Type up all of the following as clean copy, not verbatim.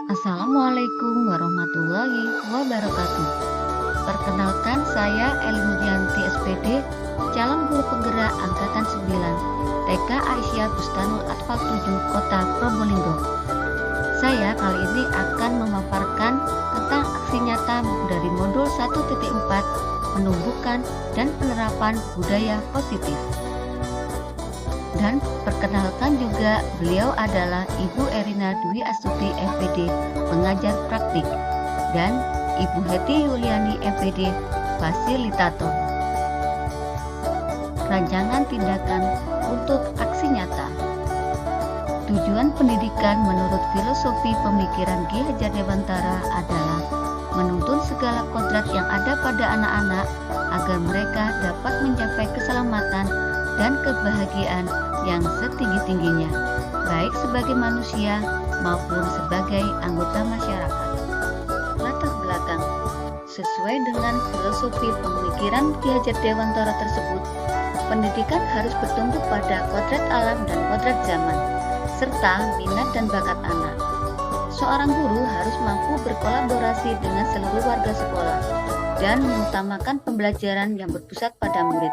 Assalamualaikum warahmatullahi wabarakatuh. Perkenalkan saya Elmudianti SPD, calon guru penggerak angkatan 9, TK Aisyah Bustanul Atfal 7, Kota Probolinggo. Saya kali ini akan memaparkan tentang aksi nyata dari modul 1.4 menumbuhkan dan penerapan budaya positif. Dan perkenalkan juga beliau adalah Ibu Erina Dwi Astuti MPD, pengajar praktik, dan Ibu Heti Yuliani MPD, fasilitator. Rancangan tindakan untuk aksi nyata. Tujuan pendidikan menurut filosofi pemikiran Ki Hajar Dewantara adalah menuntun segala kodrat yang ada pada anak-anak agar mereka dapat mencapai keselamatan dan kebahagiaan yang setinggi-tingginya, baik sebagai manusia maupun sebagai anggota masyarakat. Latar belakang. Sesuai dengan filosofi pemikiran Ki Hajar Dewantara tersebut, pendidikan harus bertumbuh pada kodrat alam dan kodrat zaman, serta minat dan bakat anak. Seorang guru harus mampu berkolaborasi dengan seluruh warga sekolah dan mengutamakan pembelajaran yang berpusat pada murid,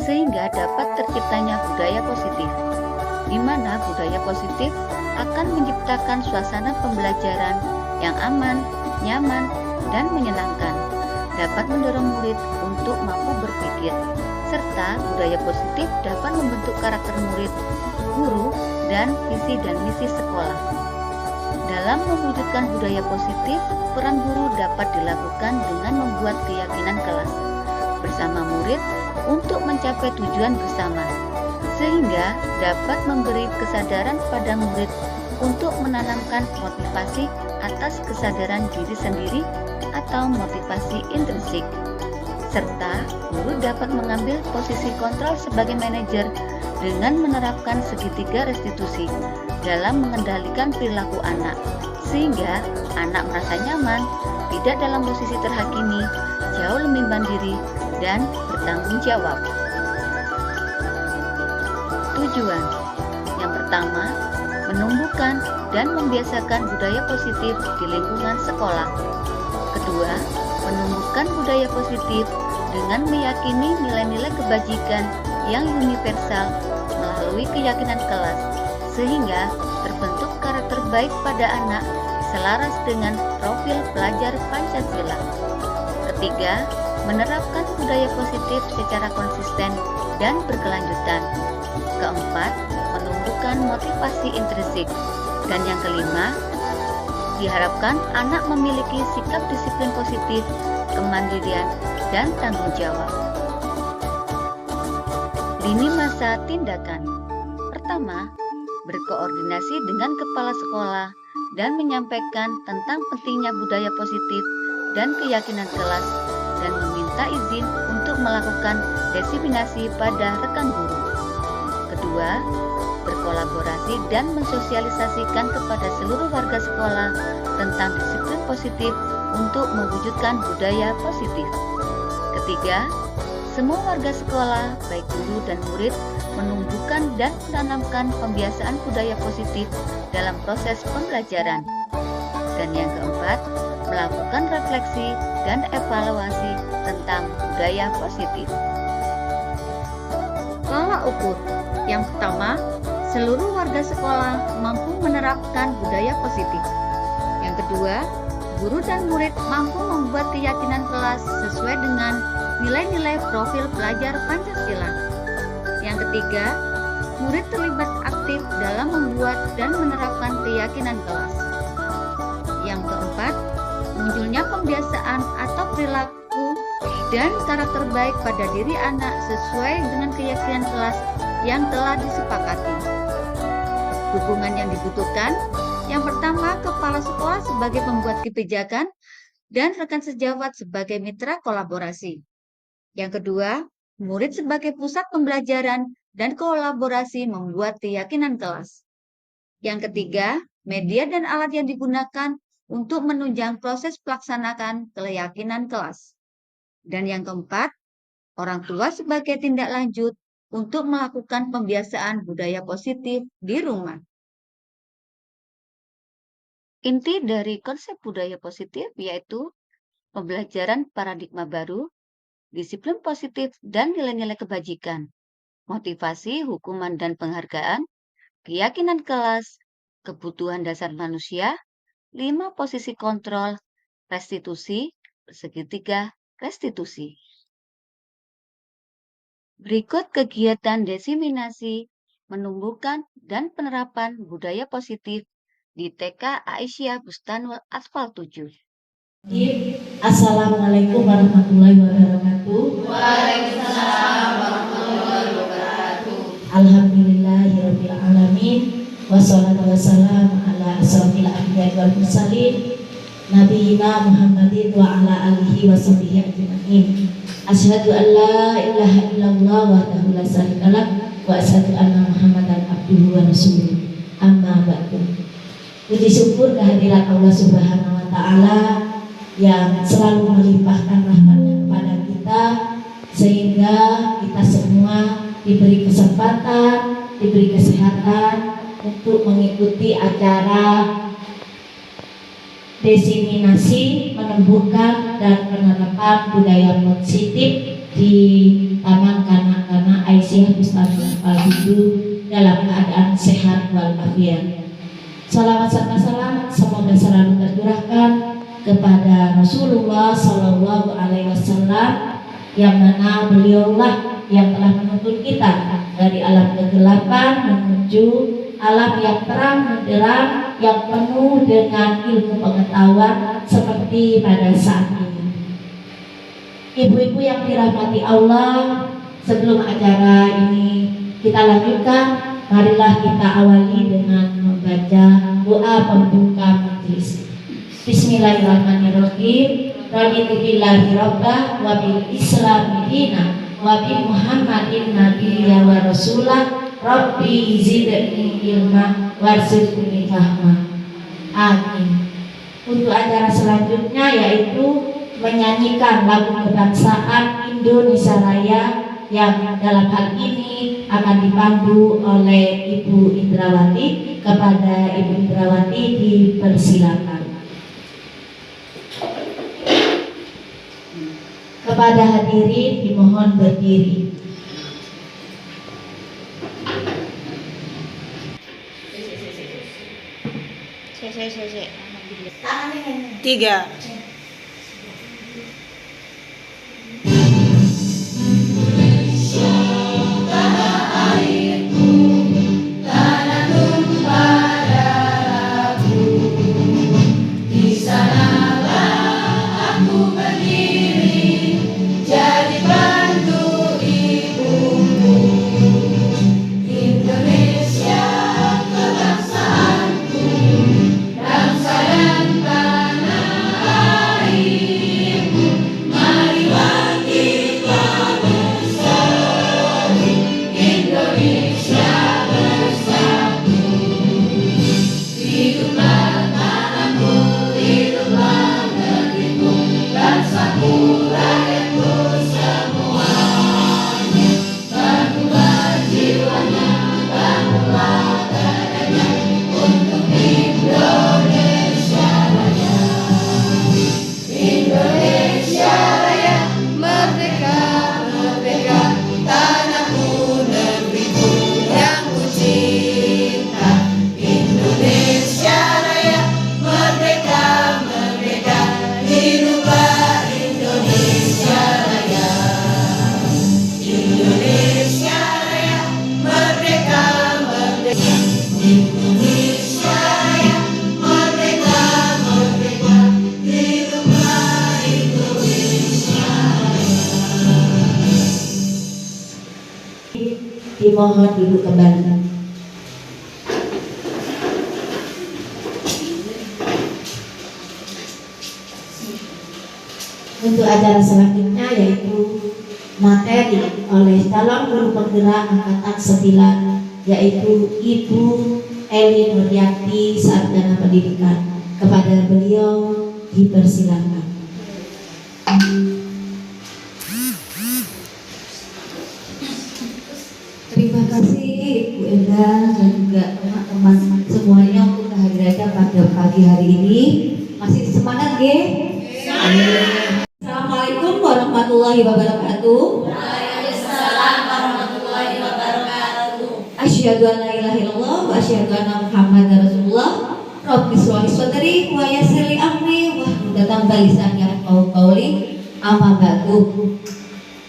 sehingga dapat terciptanya budaya positif, di mana budaya positif akan menciptakan suasana pembelajaran yang aman, nyaman, dan menyenangkan, dapat mendorong murid untuk mampu berpikir, serta budaya positif dapat membentuk karakter murid, guru, dan visi dan misi sekolah. Dalam mewujudkan budaya positif, peran guru dapat dilakukan dengan membuat keyakinan kelas bersama murid untuk mencapai tujuan bersama, sehingga dapat memberi kesadaran pada murid untuk menanamkan motivasi atas kesadaran diri sendiri atau motivasi intrinsik, serta guru dapat mengambil posisi kontrol sebagai manajer dengan menerapkan segitiga restitusi dalam mengendalikan perilaku anak, sehingga anak merasa nyaman, tidak dalam posisi terhakimi, jauh lebih mandiri, dan bertanggung jawab. Tujuan yang pertama, menumbuhkan dan membiasakan budaya positif di lingkungan sekolah. Kedua, menumbuhkan budaya positif dengan meyakini nilai-nilai kebajikan yang universal melalui keyakinan kelas, sehingga terbentuk karakter baik pada anak selaras dengan profil pelajar Pancasila. Ketiga, menerapkan budaya positif secara konsisten dan berkelanjutan. Keempat, menumbuhkan motivasi intrinsik. Dan yang kelima, diharapkan anak memiliki sikap disiplin positif, kemandirian, dan tanggung jawab. Lini masa tindakan. Pertama, berkoordinasi dengan kepala sekolah dan menyampaikan tentang pentingnya budaya positif dan keyakinan kelas dan meminta izin untuk melakukan diseminasi pada rekan guru. Kedua, berkolaborasi dan mensosialisasikan kepada seluruh warga sekolah tentang disiplin positif untuk mewujudkan budaya positif. Ketiga, semua warga sekolah, baik guru dan murid, menumbuhkan dan menanamkan pembiasaan budaya positif dalam proses pembelajaran. Dan yang keempat, melakukan refleksi dan evaluasi tentang budaya positif. Tolak ukur. Yang pertama, seluruh warga sekolah mampu menerapkan budaya positif. Yang kedua, guru dan murid mampu membuat keyakinan kelas sesuai dengan nilai-nilai profil pelajar Pancasila. Yang ketiga, murid terlibat aktif dalam membuat dan menerapkan keyakinan kelas. Yang keempat, munculnya pembiasaan atau perilaku dan karakter baik pada diri anak sesuai dengan keyakinan kelas yang telah disepakati. Dukungan yang dibutuhkan, yang pertama, kepala sekolah sebagai pembuat kebijakan dan rekan sejawat sebagai mitra kolaborasi. Yang kedua, murid sebagai pusat pembelajaran dan kolaborasi membuat keyakinan kelas. Yang ketiga, media dan alat yang digunakan untuk menunjang proses pelaksanaan keyakinan kelas. Dan yang keempat, orang tua sebagai tindak lanjut untuk melakukan pembiasaan budaya positif di rumah. Inti dari konsep budaya positif yaitu pembelajaran paradigma baru, disiplin positif dan nilai-nilai kebajikan, motivasi, hukuman dan penghargaan, keyakinan kelas, kebutuhan dasar manusia, 5 posisi kontrol, restitusi, segitiga, restitusi. Berikut kegiatan diseminasi, menumbuhkan dan penerapan budaya positif di TK Aisyah Bustanul Atfal 7. Assalamualaikum warahmatullahi wabarakatuh. Waalaikumsalam warahmatullahi wabarakatuh. Alhamdulillahirabbil alamin. Wassalatu wassalamu ala asrofil anbiya'i wal mursalin nabiyina Muhammadin wa ala alihi washabihi ajmain. Asyhadu an la ilaha illallah wahdahu la syarikalah wa asyhadu anna Muhammadan abduhu wa rasuluh. Amma ba'du. Puji syukur kehadirat Allah Subhanahu wa taala yang selalu melimpahkan rahmatnya kepada kita sehingga kita semua diberi kesempatan, diberi kesehatan untuk mengikuti acara diseminasi, menumbuhkan dan penerapan budaya positif di Taman Kanak-kanak Aisyah Bustanul Atfal 7 dalam keadaan sehat walafiat. Salawat serta salam semoga selalu tercurahkan kepada Rasulullah Shallallahu Alaihi Wasallam yang mana beliaulah yang telah menuntun kita dari alam kegelapan menuju alam yang terang benderang yang penuh dengan ilmu pengetahuan seperti pada saat ini. Ibu-ibu yang dirahmati Allah, sebelum acara ini kita lanjutkan, marilah kita awali dengan membaca doa pembuka majelis. Bismillahirrahmanirrahim. Raditu billahi rabba wa bil islami dina wa bi Muhammadin nabiyya wa rasulah. Rabbi zidni ilma warzuqni fahma. Amin. Untuk acara selanjutnya yaitu menyanyikan lagu kebangsaan Indonesia Raya yang dalam hal ini akan dipandu oleh Ibu Indrawati. Kepada Ibu Indrawati dipersilakan. Kepada hadirin dimohon berdiri. Tiga. Dimohon duduk kembali. Untuk acara selanjutnya yaitu materi oleh calon guru penggerak angkatan 9 yaitu Ibu Eli Nuryanti Sarjana Pendidikan. Kepada beliau dipersilakan. Terima kasih Ibu Enda dan juga teman-teman semuanya untuk kehadirannya kita pada pagi hari ini. Masih semangat ge? Assalamualaikum warahmatullahi wabarakatuh. Waalaikumsalam warahmatullahi wabarakatuh. Asyhadu an la ilaha illallah wa asyhadu anna Muhammadar Rasulullah. Rabbi shrah li sadri wa yassir li amri wahlul lisani yafqahu qawli. Amma ba'du.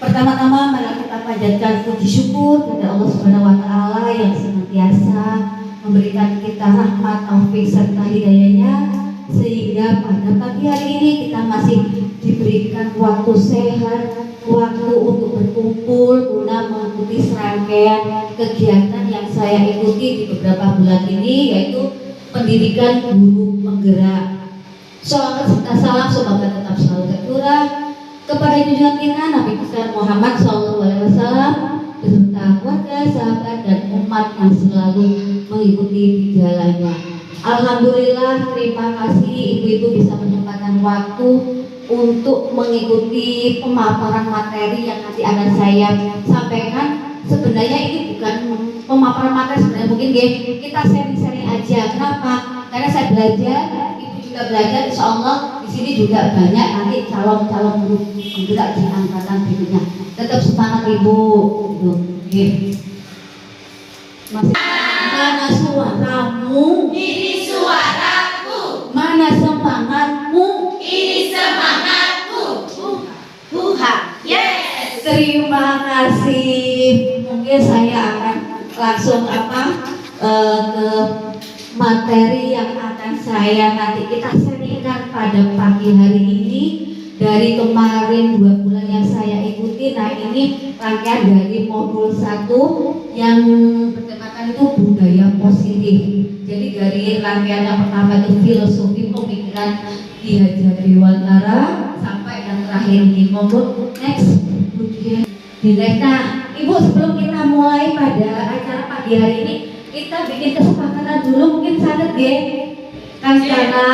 Pertama-tama mari kita panjatkan puji syukur kepada Allah Subhanahu wa taala yang senantiasa memberikan kita rahmat, taufik serta hidayahnya sehingga pada pagi hari ini kita masih diberikan waktu sehat, waktu untuk berkumpul guna mengikuti serangkaian kegiatan yang saya ikuti di beberapa bulan ini, yaitu pendidikan guru penggerak. Shalawat serta salam semoga tetap selalu tercurah kepada junjungan kita Nabi besar Muhammad SAW beserta keluarga, sahabat dan umat yang selalu mengikuti di jalannya. Alhamdulillah, terima kasih ibu-ibu bisa menyempatkan waktu untuk mengikuti pemaparan materi yang nanti akan saya sampaikan. Sebenarnya ini bukan pemaparan materi, sebenarnya mungkin kita sharing-sharing aja. Kenapa? Karena saya belajar, ibu juga belajar. Insya Allah di sini juga banyak nanti calon-calon guru penggerak di angkatan berikutnya. Tetap semangat ibu. Masih mana suaramu? Ini suaraku. Mana semangatmu? Ini semangatku. Huha. Yes. Terima kasih. Mungkin saya akan langsung ke materi yang akan saya nanti kita sharingkan pada pagi hari ini. Dari kemarin 2 bulan yang saya ikuti, nah ini rangkaian dari modul 1 yang bertemakan itu budaya positif. Jadi dari rangkaian yang pertama itu filosofi pemikiran Ki Hajar Dewantara sampai yang terakhir di modul next budaya. Nah, Ibu, sebelum kita mulai pada acara pagi hari ini, kita bikin kesepakatan dulu, mungkin sangat kan karena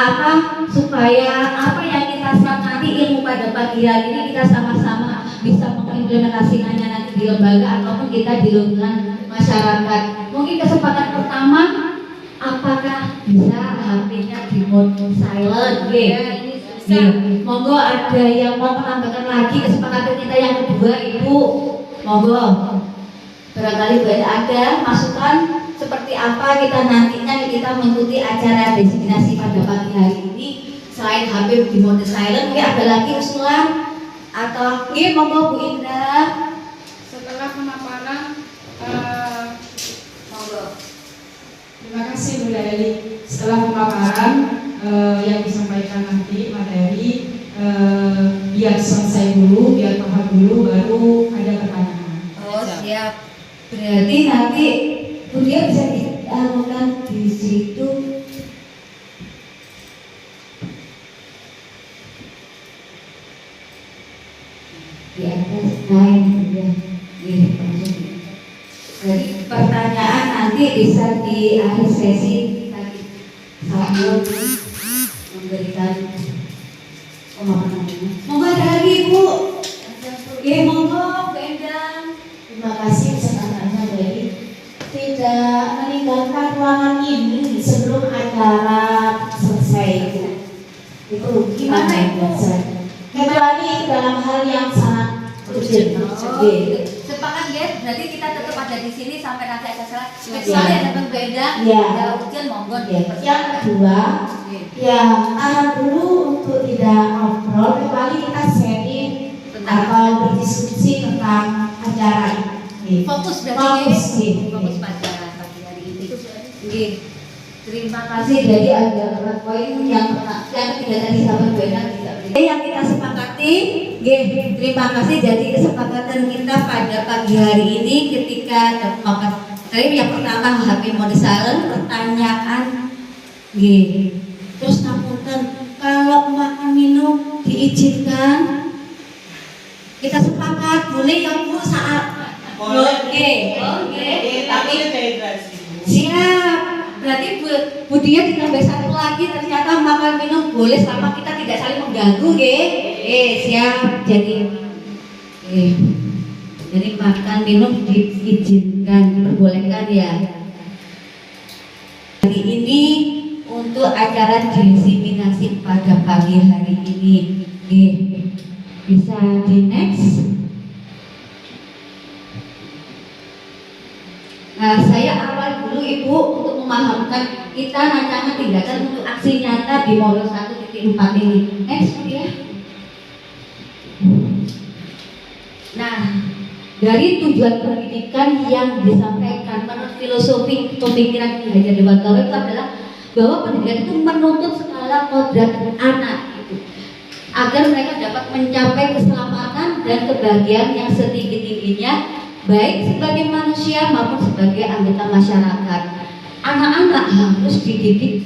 supaya apa yang kita serap nanti ilmu pada pagi hari ini kita sama-sama bisa mengimplementasikannya nanti di lembaga ataupun kita di lingkungan masyarakat. Mungkin kesepakatan pertama, apakah bisa HP-nya di mode silent? Monggo ada yang mau menambahkan lagi kesepakatan kita yang kedua, Ibu. Monggo. Barangkali ada masukan seperti apa kita nantinya kita mengikuti acara destinasi pada pagi hari ini selain HP di mode silent. Mungkin ada lagi usulan atau monggo Bu Indra. Setelah pemaparan Monggo. terima kasih Bu Dali. Setelah pemaparan yang disampaikan nanti materi biar selesai dulu, biar paham dulu, baru ada pertanyaan. Oh siap. Berarti nanti dia bisa dianukan di situ. Di atas lain ya. Jadi pertanyaan nanti bisa di akhir sesi tadi sambil memberikan pemaparan. Monggo ada lagi Bu. Monggo Bu Endang. Terima kasih kesempatannya dari tidak meninggalkan ruangan ini sebelum acara selesai. Itu gimana itu? Kecuali dalam hal yang sangat urgent. Sepakat ya, berarti kita tetap ada di sini sampai nanti acara kecuali ada berbeda, Ya. ada ujian monggo. Yang kedua, ya tahan dulu untuk tidak ngobrol, kecuali kita sharing atau berdiskusi tentang acara ini. Fokus Fokus, fokus pada pagi hari ini. Terima kasih. Jadi ada poin yang ketiga tadi sahabat benar tidak. Yang kita sepakati, terima kasih. Jadi kesepakatan kita pada pagi hari ini ketika tadi yang pertama HP mode silent, pertanyaan, terus ngapunten kalau makan minum diizinkan, kita sepakat boleh ya Bu saat. Oke. Tapi siap. Berarti Bu Dia ditambah satu lagi, ternyata makan minum boleh selama kita tidak saling mengganggu, siap. Jadi makan minum diizinkan, diperbolehkan ya. Hari ini untuk acara diseminasi pada pagi hari ini. Oke, bisa di next. Nah, saya awal dulu Ibu untuk memahamkan kita rancangan tindakan untuk aksi nyata di modul 1.4 ini. Next ya. Nah, dari tujuan pendidikan yang disampaikan menurut filosofi pemikiran Ki Hajar Dewantara itu adalah bahwa pendidikan itu menuntut skala kodrat anak itu, agar mereka dapat mencapai keselamatan dan kebahagiaan yang setinggi-tingginya baik sebagai manusia maupun sebagai anggota masyarakat. Anak-anak harus dididik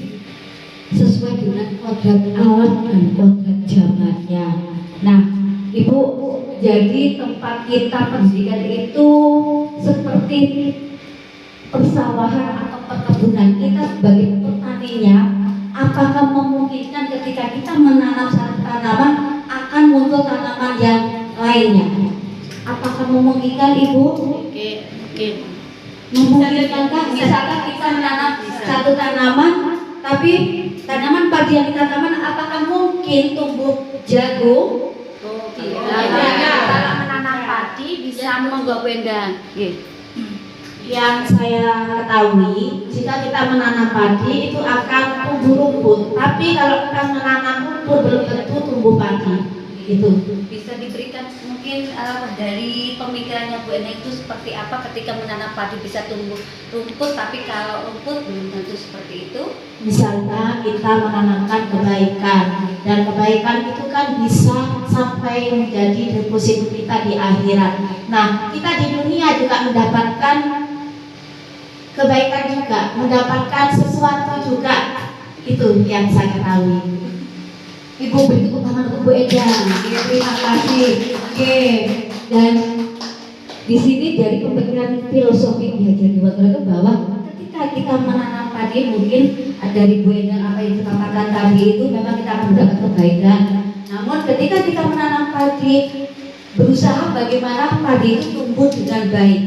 sesuai dengan kodrat alam dan kodrat zamannya. Nah, Ibu, jadi tempat kita pendidikan itu seperti persawahan atau perkebunan. Kita sebagai petaninya, apakah memungkinkan ketika kita menanam satu tanaman akan muncul tanaman yang lainnya? Apakah memungkinkan Ibu? Oke. Memungkinkankah misalkan kita menanam satu tanaman, tapi tanaman padi yang kita tanam apakah mungkin tumbuh jagung? Kalau menanam padi bisa menggowenda. Yang saya ketahui, jika kita menanam padi itu akan tumbuh rumput, tapi kalau kita menanam rumput belum tentu tumbuh padi. Itu Bisa diberikan mungkin dari pemikirannya Bu Ena itu seperti apa ketika menanam padi bisa tumbuh rumput, tapi kalau rumput belum tentu seperti itu. misalnya kita menanamkan kebaikan, dan kebaikan itu kan bisa sampai menjadi deposito kita di akhirat. Nah, kita di dunia juga mendapatkan kebaikan juga, mendapatkan sesuatu juga. Itu yang saya ketahui. Ibu beri tepuk tangan untuk Bu Eda. Terima kasih. Oke. Dan di sini dari pemikiran filosofi Ki Hajar Dewantara itu bahwa ketika kita menanam padi, mungkin dari Bu Eda apa yang dikatakan tadi itu memang kita akan mendapat kebaikan. Namun ketika kita menanam padi, berusaha bagaimana padi itu tumbuh dengan baik.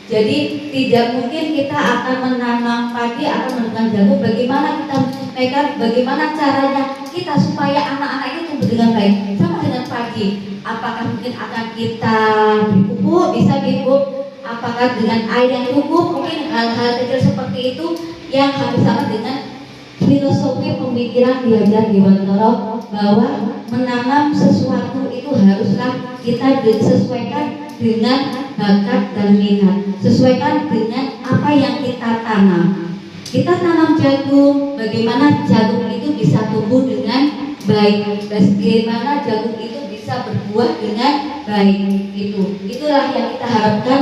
Jadi tidak mungkin kita akan menanam padi akan menanam jagung. Bagaimana kita menyampaikan, bagaimana caranya kita supaya anak-anak itu tumbuh dengan baik. Sama dengan padi, apakah mungkin akan kita beri pupuk, bisa pupuk, apakah dengan air yang cukup, mungkin hal-hal kecil seperti itu yang harus sama dengan filosofi pemikiran Ki Hajar Dewantara bahwa menanam sesuatu itu haruslah kita disesuaikan dengan bakat dan minat, sesuaikan dengan apa yang kita tanam. Kita tanam jagung, bagaimana jagung itu bisa tumbuh dengan baik, bagaimana jagung itu bisa berbuah dengan baik. Itulah yang kita harapkan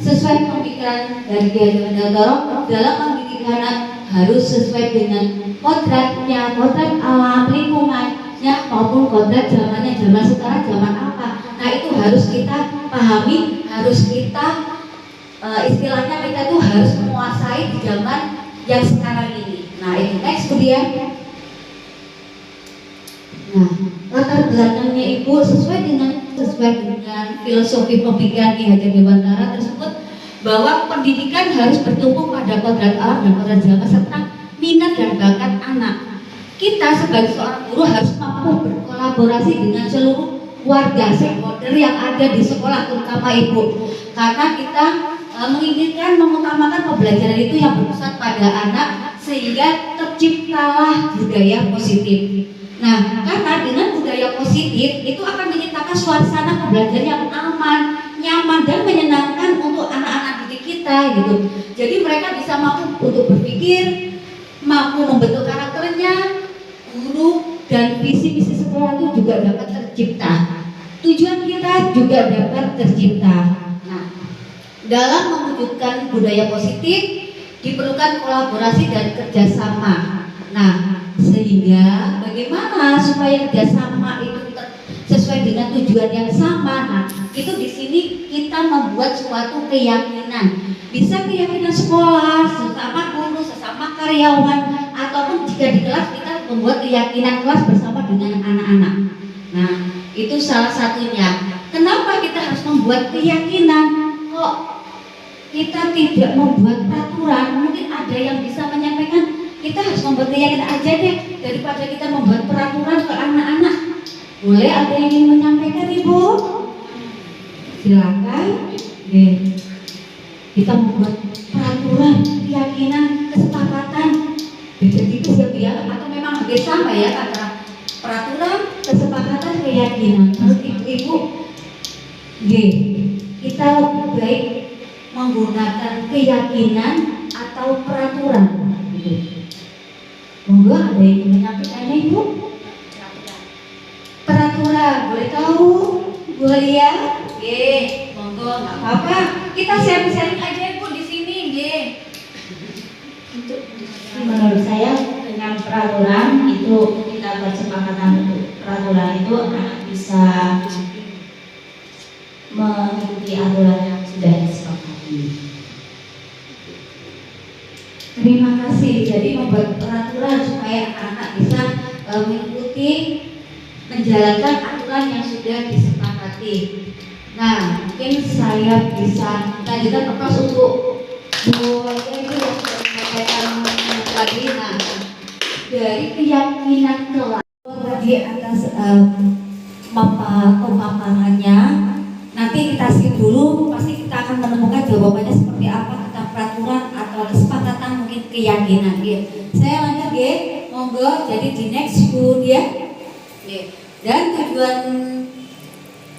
sesuai pemikiran dari Ki Hajar Dewantara dalam mendidik anak, harus sesuai dengan kodratnya, kodrat alam lingkungannya maupun kodrat zamannya, zaman sekarang zaman apa. Nah, itu harus kita pahami, harus kita istilahnya kita tuh harus menguasai di zaman yang sekarang ini. Nah, itu next kemudian. Nah, latar belakangnya Ibu sesuai dengan filosofi pemikiran Ki Hajar Dewantara tersebut bahwa pendidikan harus bertumpu pada kodrat alam dan kodrat zaman serta minat dan bakat anak. Kita sebagai seorang guru harus mampu berkolaborasi dengan seluruh warga stakeholder yang ada di sekolah, terutama Ibu, karena kita menginginkan mengutamakan pembelajaran itu yang berpusat pada anak sehingga terciptalah budaya positif. Nah, karena dengan budaya positif itu akan menciptakan suasana pembelajaran yang aman, nyaman dan menyenangkan untuk anak-anak didik kita gitu. Jadi mereka bisa mampu untuk berpikir, mampu membentuk karakternya, guru dan visi-misi sekolah itu juga dapat tercipta. Tujuan kita juga dapat tercipta. Nah, dalam mewujudkan budaya positif diperlukan kolaborasi dan kerjasama. Nah, sehingga bagaimana supaya kerjasama itu sesuai dengan tujuan yang sama. Nah, itu di sini kita membuat suatu keyakinan. Bisa keyakinan sekolah, sesama guru, sesama karyawan, ataupun jika di kelas kita membuat keyakinan kelas bersama dengan anak-anak. Nah, itu salah satunya. Kenapa kita harus membuat keyakinan? Kok kita tidak membuat peraturan? Mungkin ada yang bisa menyampaikan kita harus membuat keyakinan aja deh daripada kita membuat peraturan ke anak-anak. Boleh ada yang ingin menyampaikan Ibu? Silakan. Kita membuat peraturan, keyakinan, kesepakatan. Beda tipis ya Bu ya, atau memang hampir sama ya antara peraturan, kesepakatan, keyakinan. Menurut Ibu-ibu, kita lebih baik menggunakan keyakinan atau peraturan. Monggo ada yang menyampaikannya Ibu? Peraturan, boleh tahu? Boleh ya? Monggo, nggak apa-apa. Kita sharing-sharing aja Ibu di sini, Menurut saya dengan peraturan itu kita bersepakatan untuk peraturan itu anak bisa mengikuti aturan yang sudah disepakati. Terima kasih. Jadi membuat peraturan supaya anak bisa mengikuti menjalankan aturan yang sudah disepakati. Nah, mungkin saya bisa lanjutkan kelas untuk Bu itu yang menyampaikan tadi. Nah, dari keyakinan kelas tadi atas pemaparannya. Nanti kita skip dulu, pasti kita akan menemukan jawabannya seperti apa tentang peraturan atau kesepakatan mungkin keyakinan. Saya lanjut monggo. Jadi di next Bu dia. Dan tujuan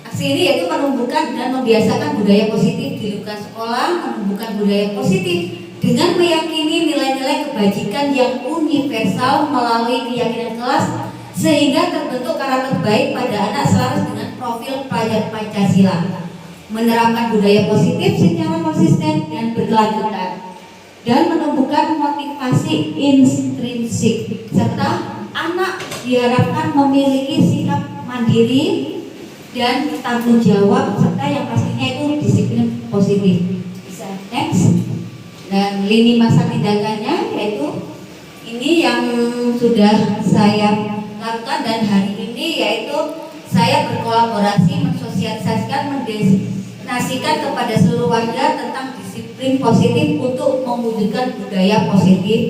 aksi ini yaitu menumbuhkan dan membiasakan budaya positif di lingkungan sekolah, menumbuhkan budaya positif dengan meyakini nilai-nilai kebajikan yang universal melalui keyakinan kelas sehingga terbentuk karakter baik pada anak selaras dengan profil pelajar Pancasila, menerapkan budaya positif secara konsisten dan berkelanjutan, dan menumbuhkan motivasi intrinsik serta anak diharapkan memiliki sikap mandiri dan tanggung jawab serta yang pastinya itu disiplin positif. Bisa next. Dan lini masa tindakannya yaitu ini yang sudah saya lakukan dan hari ini yaitu saya berkolaborasi mensosialisasikan mendestinasikan kepada seluruh warga tentang disiplin positif untuk mewujudkan budaya positif.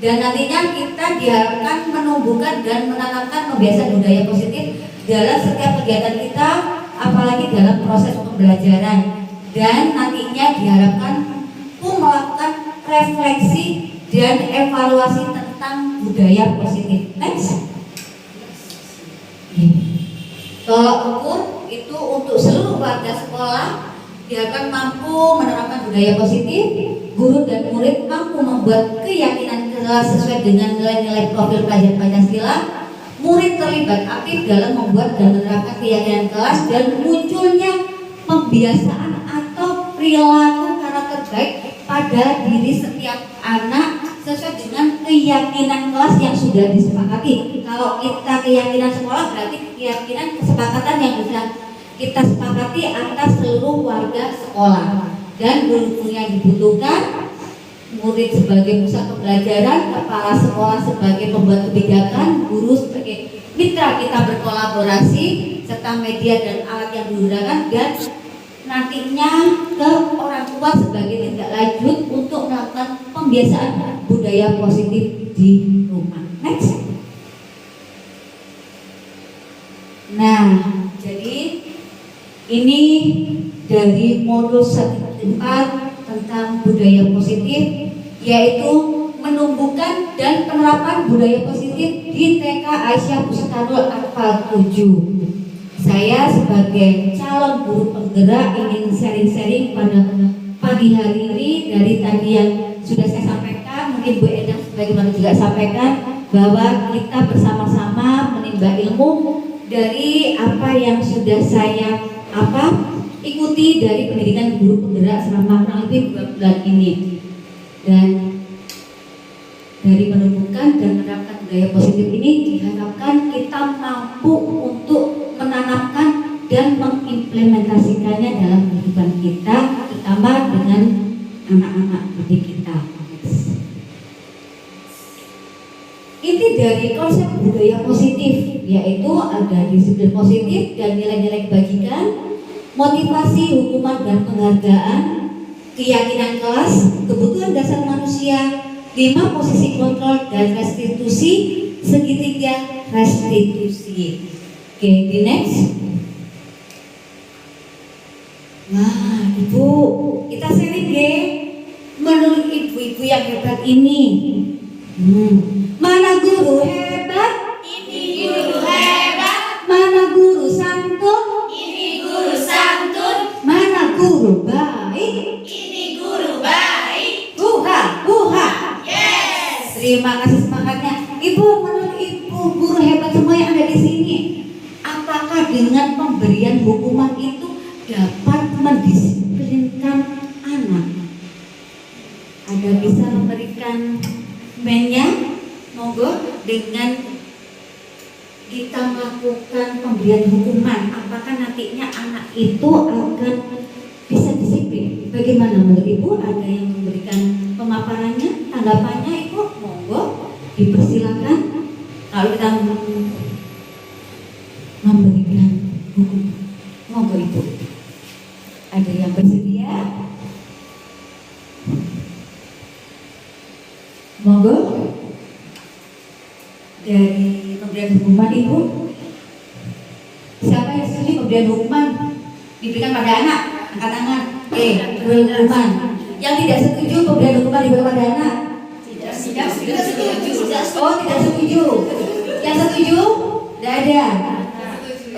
Dan nantinya kita diharapkan menumbuhkan dan menanamkan membiasakan budaya positif dalam setiap kegiatan kita, apalagi dalam proses pembelajaran. Dan nantinya diharapkan melakukan refleksi dan evaluasi tentang budaya positif. Next. Tolak ukur itu untuk seluruh warga sekolah diharapkan mampu menerapkan budaya positif. Guru dan murid mampu membuat keyakinan kelas sesuai dengan nilai-nilai profil pelajar Pancasila. Murid terlibat aktif dalam membuat dan menerapkan keyakinan kelas dan munculnya pembiasaan atau perilaku karakter baik pada diri setiap anak sesuai dengan keyakinan kelas yang sudah disepakati. Kalau kita keyakinan sekolah berarti keyakinan kesepakatan yang bisa kita sepakati atas seluruh warga sekolah. Dan guru yang dibutuhkan, murid sebagai pusat pembelajaran, kepala sekolah sebagai pembuat kebijakan, guru sebagai mitra kita berkolaborasi, serta media dan alat yang digunakan, dan nantinya ke orang tua sebagai tindak lanjut untuk melakukan pembiasaan budaya positif di rumah. Next. Nah, jadi ini dari modus 1 tentang budaya positif, yaitu menumbuhkan dan penerapan budaya positif di TK Aisyah Bustanul Atfal 7. Saya sebagai calon guru penggerak ingin sharing-sharing pada pagi hari ini dari tadi yang sudah saya sampaikan, mungkin Bu Endang sebagaimana juga sampaikan bahwa kita bersama-sama menimba ilmu dari apa yang sudah saya ikuti dari pendidikan guru penggerak selama kurang lebih 2 bulan ini. Dan dari menumbuhkan dan menerapkan budaya positif ini diharapkan kita mampu untuk menanamkan dan mengimplementasikannya dalam kehidupan kita, terutama dengan anak-anak didik kita. Inti dari konsep budaya positif yaitu ada disiplin positif dan nilai-nilai kebajikan, motivasi, hukuman dan penghargaan, keyakinan kelas, kebutuhan dasar manusia, 5 posisi kontrol dan restitusi, segitiga restitusi. Oke, di next. Nah, Ibu, kita sharing deh. Menurut ibu-ibu yang hebat ini, mana guru hebat? Ini guru hebat, Mana guru santun? ini guru santun, Mana guru baik? ini guru baik. Buha, buha. Yes. Terima kasih semangatnya. Ibu, menurut Ibu guru hebat semua yang ada di sini, apakah dengan pemberian hukuman itu dapat mendisiplinkan anak? Ada bisa memberikan mennya? Monggo, dengan kita melakukan pemberian hukuman, apakah nantinya anak itu akan bisa disiplin? Bagaimana menurut Ibu? Ada yang memberikan pemaparannya, tanggapannya? Ibu, monggo dipersilakan. Kalau kita memberikan hukuman, monggo Ibu. Ada yang bersedia? Monggo. Dari pemberian hukuman Ibu, siapa yang setuju pemberian hukuman diberikan pada anak? Angkat tangan. Pemberian hukuman. Yang tidak setuju pemberian hukuman diberikan pada anak? Tidak setuju. Oh, tidak setuju. Yang setuju? Tidak ada.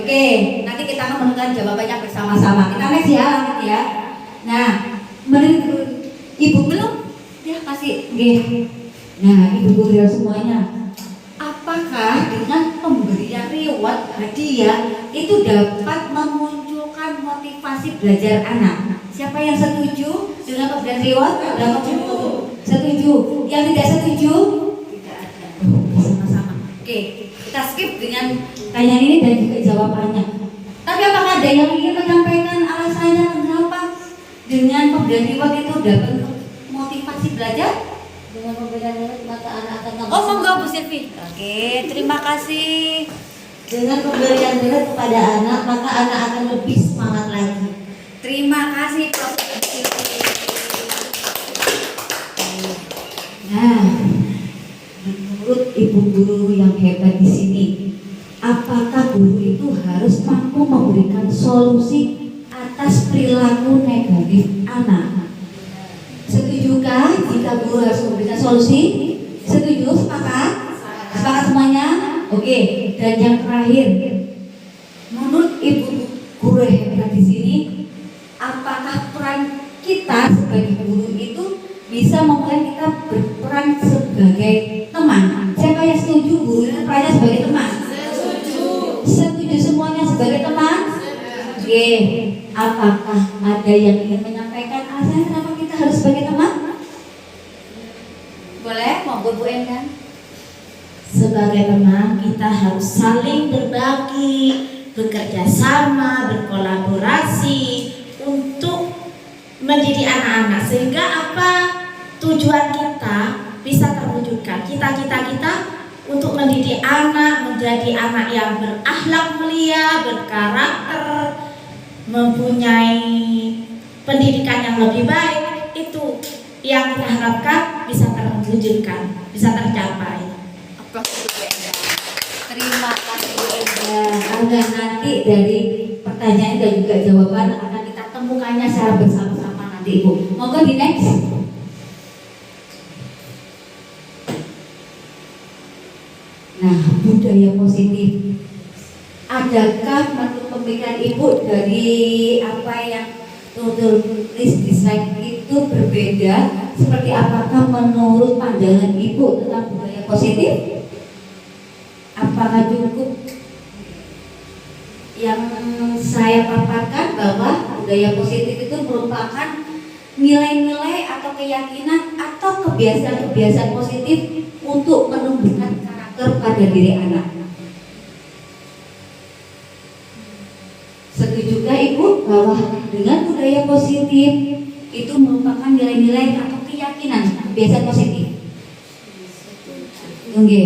Oke, nanti kita akan menentukan jawabannya bersama-sama. Kita next ya, lanjut ya. Nah, menurut Ibu belum? Ya, kasih. Oke. Nah, Ibu guru semuanya, apakah dengan pemberian reward hadiah itu dapat memunculkan motivasi belajar anak? Siapa yang setuju dengan pemberian reward? Setuju. Yang tidak setuju? Tidak ada. Bersama-sama. Oke, kita skip dengan tanya ini dan juga jawabannya. Tapi apakah ada yang ingin menyampaikan alasannya kenapa dengan pemberian reward itu dapat motivasi belajar? Dengan pemberian reward maka anak akan Oh, monggo Bu Silvi. Oke, terima kasih. Dengan pemberian reward kepada anak maka anak akan lebih semangat lagi. Terima kasih Prof. Silvi. Nah, menurut Ibu guru yang hebat di sini, apakah guru itu harus mampu memberikan solusi atas perilaku negatif anak? Setujukah jika guru harus memberikan solusi? Setuju? Sepakat? Sepakat semuanya? Oke. Dan yang terakhir, menurut Ibu guru hebat di sini, apakah peran kita sebagai guru itu bisa memulai kita berperan sebagai teman? Siapa yang setuju guru itu perannya sebagai teman? Setuju semuanya sebagai teman? Oke. Apakah ada yang ingin menyampaikan alasan kenapa kita harus sebagai teman? Boleh, monggo Bu Endang. Sebagai teman kita harus saling berbagi, bekerja sama, berkolaborasi untuk mendidik anak-anak sehingga apa tujuan kita bisa terwujudkan. Cita-cita kita untuk mendidik anak menjadi anak yang berakhlak mulia, berkarakter, mempunyai pendidikan yang lebih baik, itu yang kita harapkan bisa terwujudkan, bisa tercapai. Terima kasih Bu Endang. Agar nanti dari pertanyaan dan juga jawaban akan kita temukannya secara bersama-sama nanti Bu. Monggo di next. Nah, budaya positif. Adakah menurut pemikiran Ibu dari apa yang tulis di slide itu berbeda? Seperti apakah menurut pandangan Ibu tentang budaya positif? Apakah cukup yang saya paparkan bahwa budaya positif itu merupakan nilai-nilai atau keyakinan atau kebiasaan-kebiasaan positif untuk menumbuhkan karakter pada diri anak? Setujukah Ibu bahwa dengan budaya positif itu merupakan nilai-nilai atau keyakinan kebiasaan positif? Oke.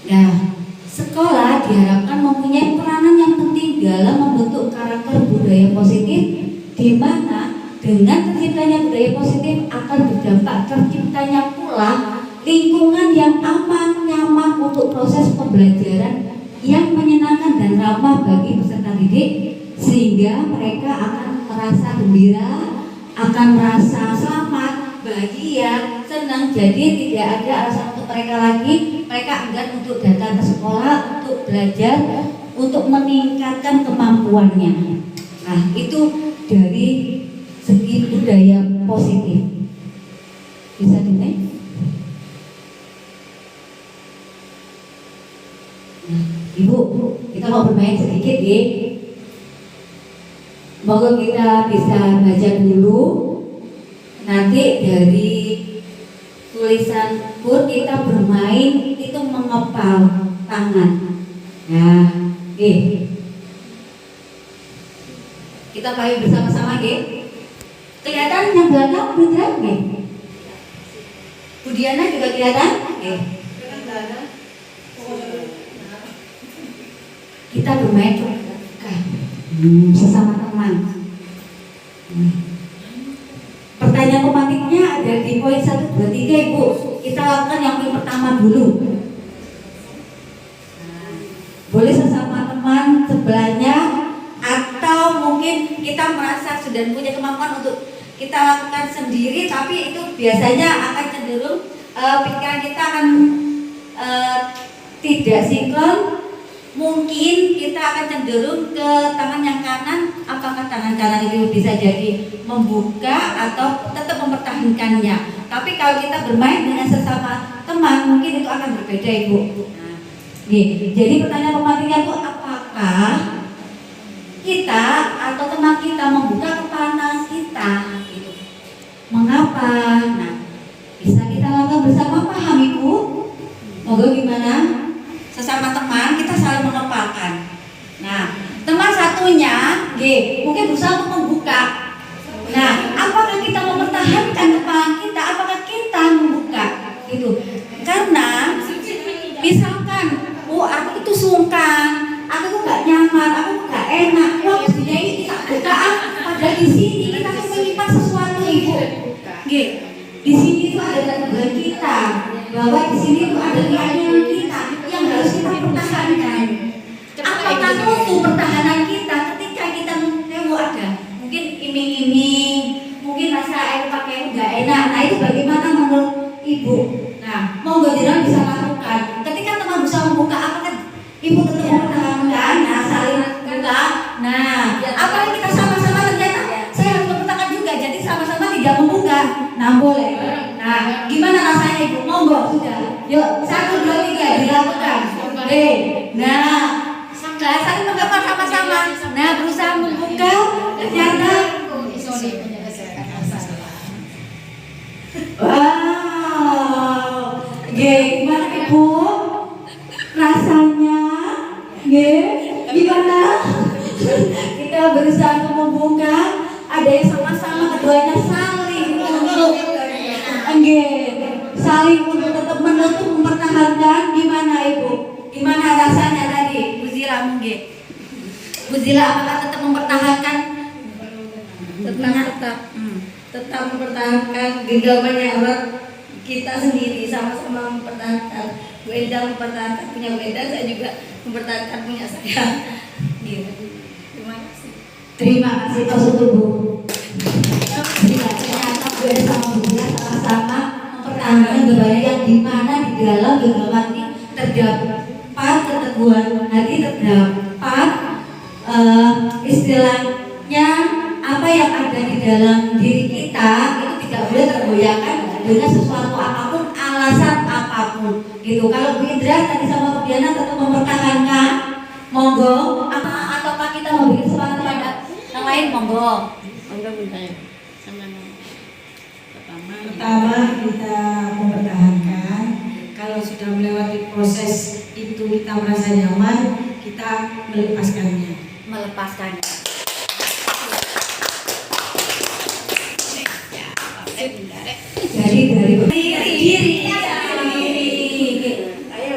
Nah, sekolah diharapkan mempunyai peranan yang penting dalam membentuk karakter budaya positif, di mana dengan terciptanya budaya positif akan berdampak terciptanya pula bangunlah lingkungan yang aman, nyaman untuk proses pembelajaran yang menyenangkan dan ramah bagi peserta didik, sehingga mereka akan merasa gembira, akan merasa selamat, bahagia, senang. Jadi tidak ada alasan untuk mereka lagi, mereka enggan untuk datang ke sekolah, untuk belajar, untuk meningkatkan kemampuannya. Nah, itu dari segi budaya positif. Bisa di-next? Nah, Ibu, kita mau bermain sedikit ya. Moga kita bisa baca dulu. Nanti dari tulisan pun kita bermain itu mengepal tangan. Nah, oke. Kita main bersama-sama ya. Kelihatan yang belakang Putra ya? Budiana juga kelihatan? Oke. Kita bermain sesama teman. Pertanyaan pematiknya ada di poin 1, 2, 3 Ibu. Kita lakukan yang poin pertama dulu. Boleh sesama teman sebelahnya, atau mungkin kita merasa sudah punya kemampuan untuk kita lakukan sendiri, tapi itu biasanya akan cenderung pikiran kita akan tidak sinkron. Mungkin kita akan cenderung ke tangan yang kanan. Apakah tangan kanan itu bisa jadi membuka atau tetap mempertahankannya? Tapi kalau kita bermain dengan sesama teman, mungkin itu akan berbeda Ibu. Nah, jadi pertanyaan pematiknya itu, apakah kita atau teman kita membuka kepala kita? Gitu. Mengapa? Nah, bisa kita lakukan bersama, paham Ibu? Moga gimana? Sesama teman kita saling mengepalkan. Nah, teman satunya mungkin berusaha untuk membuka. Nah, apakah kita mempertahankan kepala kita? Apakah kita membuka? Gitu. Karena misalkan, aku itu sungkan, aku tuh nggak nyaman, aku tuh nggak enak. Wah, mestinya ini kita buka. Padahal di sini kita tuh menyimpan sesuatu Ibu. Di sini tuh ada Tuhan kita, bahwa di sini tuh ada keyakinan kita yang harus kita pertahankan. Apakah mutu pertahanan kita ketika kita ada mungkin iming-iming, mungkin rasa air pakai nggak enak. Nah, itu bagaimana menurut Ibu? Nah, monggo jenengan bisa lakukan. Ketika teman bisa membuka, apakah Ibu tetap mempertahankan? Nah, saling buka. Nah, apa yang kita sama-sama ternyata saya harus mempertahankan juga. Jadi sama-sama tidak membuka. Nah, boleh. Nah, gimana rasanya Ibu? Monggo sudah. Yuk, 1, 2, 3 dilakukan. Nah, saling membuka sama-sama. Nah, berusaha membuka. Ternyata wow. Gimana Ibu? Rasanya? Gimana? Kita berusaha untuk membuka. Ada yang sama-sama, keduanya saling untuk saling untuk tetap menutup, mempertahankan. Gimana Ibu? Gimana rasanya tadi? Bu Zila mungkin. Bu Zila, apakah tetap mempertahankan? Tetap mempertahankan genggamannya erat kita sendiri, sama-sama mempertahankan. Bu Enda mempertahankan punya Bu Enda, saya juga mempertahankan punya saya. Terima kasih. Terima kasih Pak Sutubu. Ternyata Bu Enda sama Bu Zila sama-sama mempertahankan genggamannya, yang dimana di dalam genggaman ini terdapat keteguhan hati, terdapat istilahnya apa yang ada di dalam diri kita itu tidak boleh tergoyahkan dengan sesuatu apapun, alasan apapun gitu. Kalau Bu Indra tadi sama Bu Diana tetap mempertahankan, monggo. Ataukah kita memberi kesempatan pada yang lain, monggo. Pertama kita mempertahankan. Kalau sudah melewati proses itu kita merasa nyaman, kita melepaskannya. Jadi dari diri.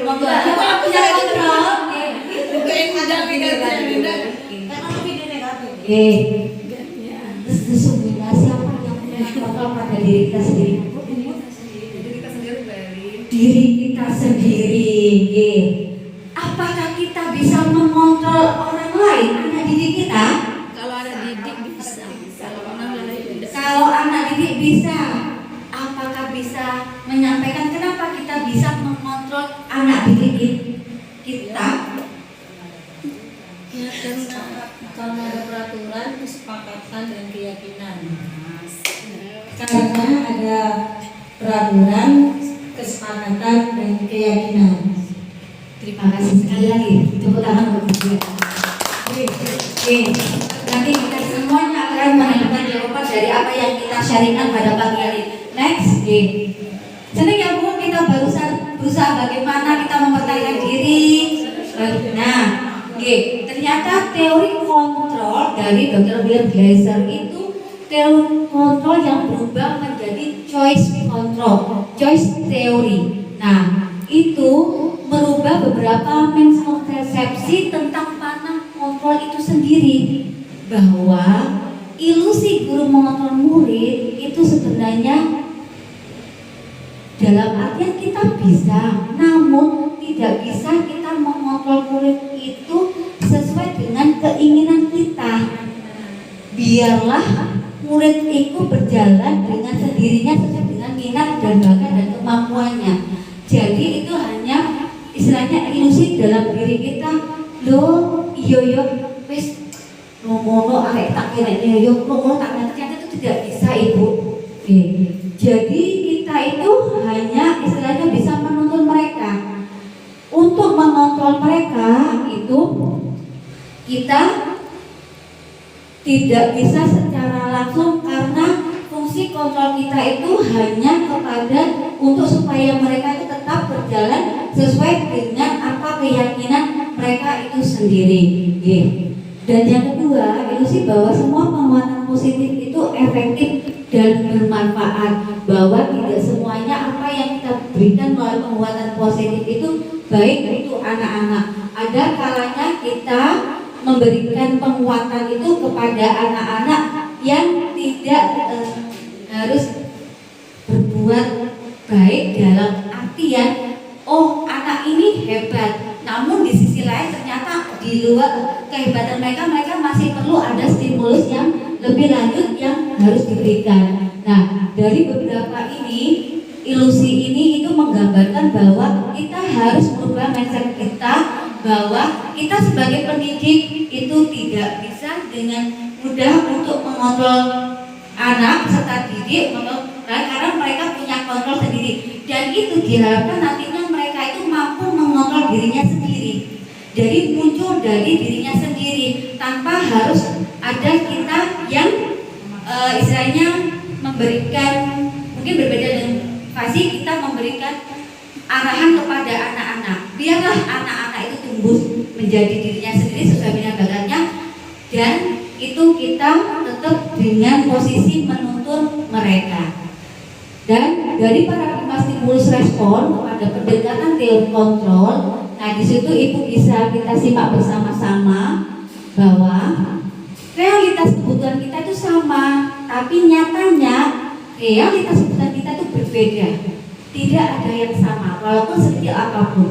Monggo. Kalau punya kontrol. Terus sesungguhnya siapa yang punya kontrol pada diri kita sendiri? diri kita sendiri. Apakah kita bisa mengontrol orang lain, anak didik kita? Kalau ada didik bisa, kalau orang lain tidak. Kalau anak didik bisa, apakah bisa menyampaikan kenapa kita bisa mengontrol anak didik kita? Ya karena ada peraturan, kesepakatan dan keyakinan. Karena ada peraturan, kesepakatan dan keyakinan. Terima kasih sekali lagi. Tepuk tangan untuk dia. Oke, nanti kita semuanya akan menentukan jawaban dari apa yang kita sharingkan pada pagi hari. Next, senang ya Bu, kita barusan berusaha bagaimana kita mempertahankan diri. Nah, ternyata teori kontrol dari Dr. William Glasser itu teori kontrol yang berubah menjadi choice control, choice theory. Nah, itu merubah beberapa miskonsepsi tentang mana kontrol itu sendiri, bahwa ilusi guru mengontrol murid itu sebenarnya dalam artian kita bisa, namun tidak bisa kita mengontrol murid itu sesuai dengan keinginan kita. Biarlah murid itu berjalan dengan sendirinya sesuai dengan minat dan bakat dan kemampuannya. Jadi itu hanya istilahnya ilusi dalam diri kita. Loh, iyo wis ngono arek tak kene yo ngono tak ternyata itu tidak bisa Ibu. Jadi kita itu hanya istilahnya bisa menuntun mereka. Untuk mengontrol mereka itu kita tidak bisa secara langsung, karena fungsi kontrol kita itu hanya kepada untuk supaya mereka itu tetap berjalan sesuai dengan apa keyakinan mereka itu sendiri. Dan yang kedua, ilusi bahwa semua penguatan positif itu efektif dan bermanfaat, bahwa tidak semuanya apa yang kita berikan melalui penguatan positif itu baik untuk anak-anak. Ada kalanya kita memberikan penguatan itu kepada anak-anak yang tidak harus berbuat baik dalam artian oh anak ini hebat, namun di sisi lain ternyata di luar kehebatan mereka masih perlu ada stimulus yang lebih lanjut yang harus diberikan. Nah, dari beberapa ilusi ini itu menggambarkan bahwa kita harus merubah mindset kita, bahwa kita sebagai pendidik itu tidak bisa dengan mudah untuk mengontrol anak serta didik karena mereka punya kontrol sendiri, dan itu diharapkan nantinya mereka itu mampu mengontrol dirinya sendiri. Jadi muncul dari dirinya sendiri tanpa harus ada kita yang istilahnya memberikan, mungkin berbeda dengan fasi, kita memberikan arahan kepada anak-anak. Biarlah anak-anak itu tumbuh menjadi dirinya sendiri sesuai minat bakatnya, dan itu kita tetap dengan posisi menuntun mereka. Dan dari paradigma stimulus respon kepada pendekatan teori kontrol, nah di situ Ibu bisa kita simak bersama-sama bahwa realitas kebutuhan kita itu sama, tapi nyatanya realitas kebutuhan kita itu berbeda. Tidak ada yang sama, walaupun sekecil apapun.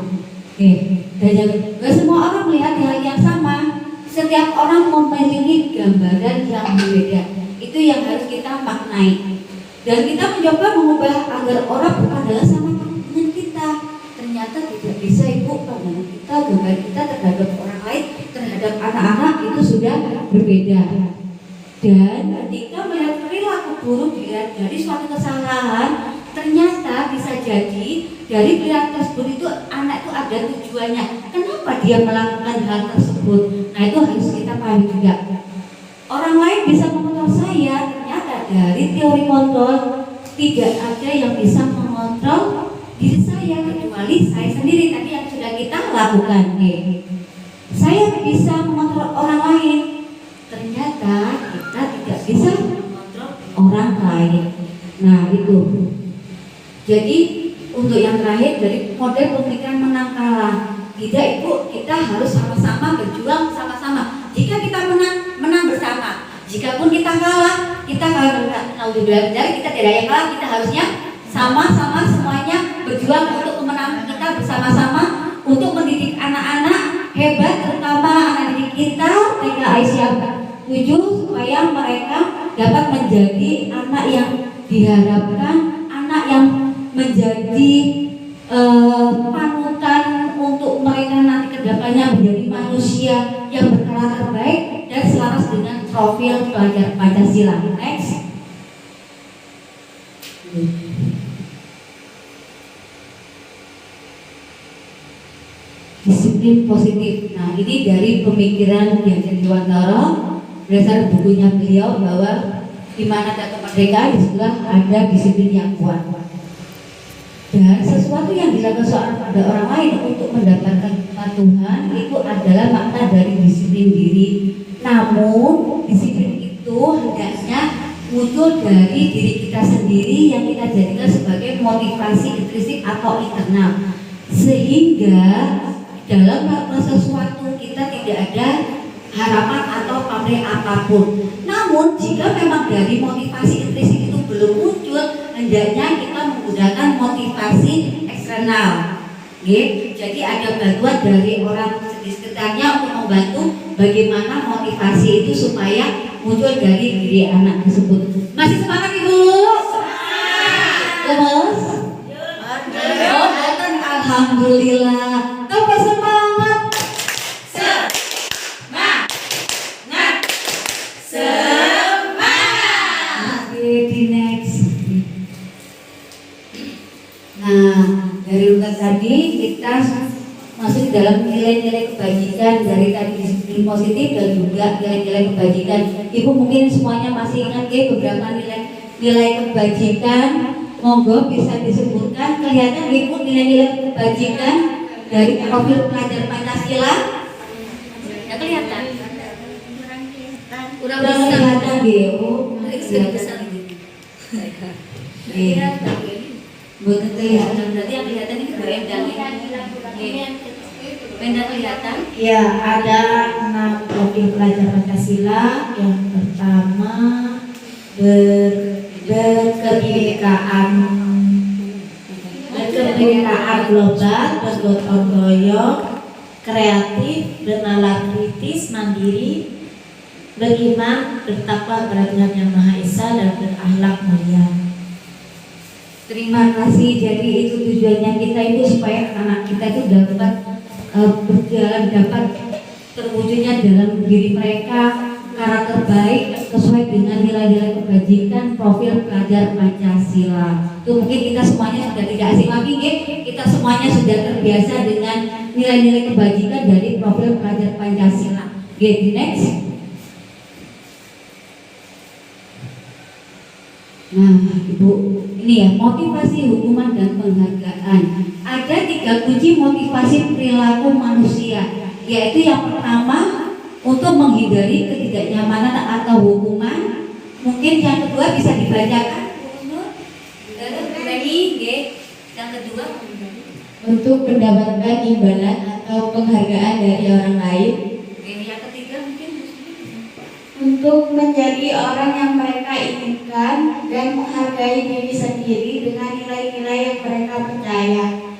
Dan gak semua orang melihat hal yang sama. Setiap orang memiliki gambaran yang berbeda. Itu yang harus kita maknai. Dan kita mencoba mengubah agar orang berpandangan sama dengan kita. Ternyata tidak bisa Ibu, pandangan kita, gambar kita terhadap orang lain, terhadap anak-anak itu sudah berbeda. Dan ketika melihat perilaku buruk dilihat dari suatu kesalahan, ternyata bisa jadi dari perilaku tersebut itu anak itu ada tujuannya. Kenapa dia melakukan hal tersebut? Nah itu harus kita pahami juga. Orang lain bisa mengontrol saya, ternyata dari teori kontrol tidak ada yang bisa mengontrol diri saya kecuali saya sendiri. Tadi yang sudah kita lakukan. Saya bisa mengontrol orang lain, ternyata kita tidak bisa mengontrol orang lain. Nah itu. Jadi untuk yang terakhir dari model pemikiran menang kalah, tidak Ibu, kita harus sama-sama berjuang sama-sama. Jika kita menang bersama. Jikapun kita kalah bersama. Kita tidak yang kalah, kita harusnya sama-sama semuanya berjuang untuk kita bersama-sama untuk mendidik anak-anak hebat, terutama anak didik kita TK Aisyah 7, supaya mereka dapat menjadi anak yang diharapkan, anak yang menjadi panutan untuk mereka nanti kedepannya menjadi manusia yang berkarakter baik dan selaras dengan profil pelajar Pancasila. Next. Disiplin positif. Nah, ini dari pemikiran Ki Hajar Dewantara berdasarkan bukunya beliau, bahwa di mana ada kemerdekaan, disitulah ada disiplin yang kuat. Dan sesuatu yang dilakukan seorang pada orang lain untuk mendapatkan kepatuhan itu adalah makna dari disiplin diri. Namun disiplin itu hendaknya muncul dari diri kita sendiri yang kita jadikan sebagai motivasi intrinsik atau internal, sehingga dalam melakukan sesuatu kita tidak ada harapan atau pamrih apapun. Namun jika memang dari motivasi intrinsik itu belum muncul, hendaknya kita menggunakan motivasi eksternal. Jadi ada bantuan dari orang di sekitarnya untuk membantu bagaimana motivasi itu supaya muncul dari diri anak tersebut. Masih semangat Ibu? Lemes? Oh, alhamdulillah. Tambah semangat. Di next. Nah, dari urutan tadi kita masuk dalam nilai-nilai kebajikan dari tadi disiplin positif dan juga nilai-nilai kebajikan. Ibu mungkin semuanya masih ingat beberapa nilai kebajikan. Monggo bisa disebutkan. Kelihatan Ibu nilai-nilai kebajikan dari profil pelajar Pancasila? Ya kelihatan. Kurang Kelihatan Bu. besar. Bukan kelihatan. Berarti yang kelihatan ini bendang ya. Bendang kelihatan. Ya, ada 6 profil pelajar Pancasila. Yang pertama berkebinekaan global, bergotong royong, kreatif, bernalar kritis, mandiri, beriman, bertakwa kepada Tuhan Yang Maha Esa, dan berakhlak mulia. Terima kasih. Jadi itu tujuannya kita itu supaya anak kita itu dapat berjalan, dapat terwujudnya dalam diri mereka karakter baik sesuai dengan nilai-nilai kebajikan profil pelajar Pancasila. Itu mungkin kita semuanya sudah tidak asing lagi, kita semuanya sudah terbiasa dengan nilai-nilai kebajikan dari profil pelajar Pancasila. Next. Nah, Ibu, ini ya motivasi, hukuman, dan penghargaan. Ada 3 kunci motivasi perilaku manusia, yaitu yang pertama untuk menghindari ketidaknyamanan atau hukuman. Mungkin yang kedua bisa dibacakan. Yang kedua Untuk mendapatkan imbalan atau penghargaan dari orang lain. yang ketiga mungkin Untuk menjadi orang yang mereka inginkan dan menghargai diri sendiri dengan nilai-nilai yang mereka percaya.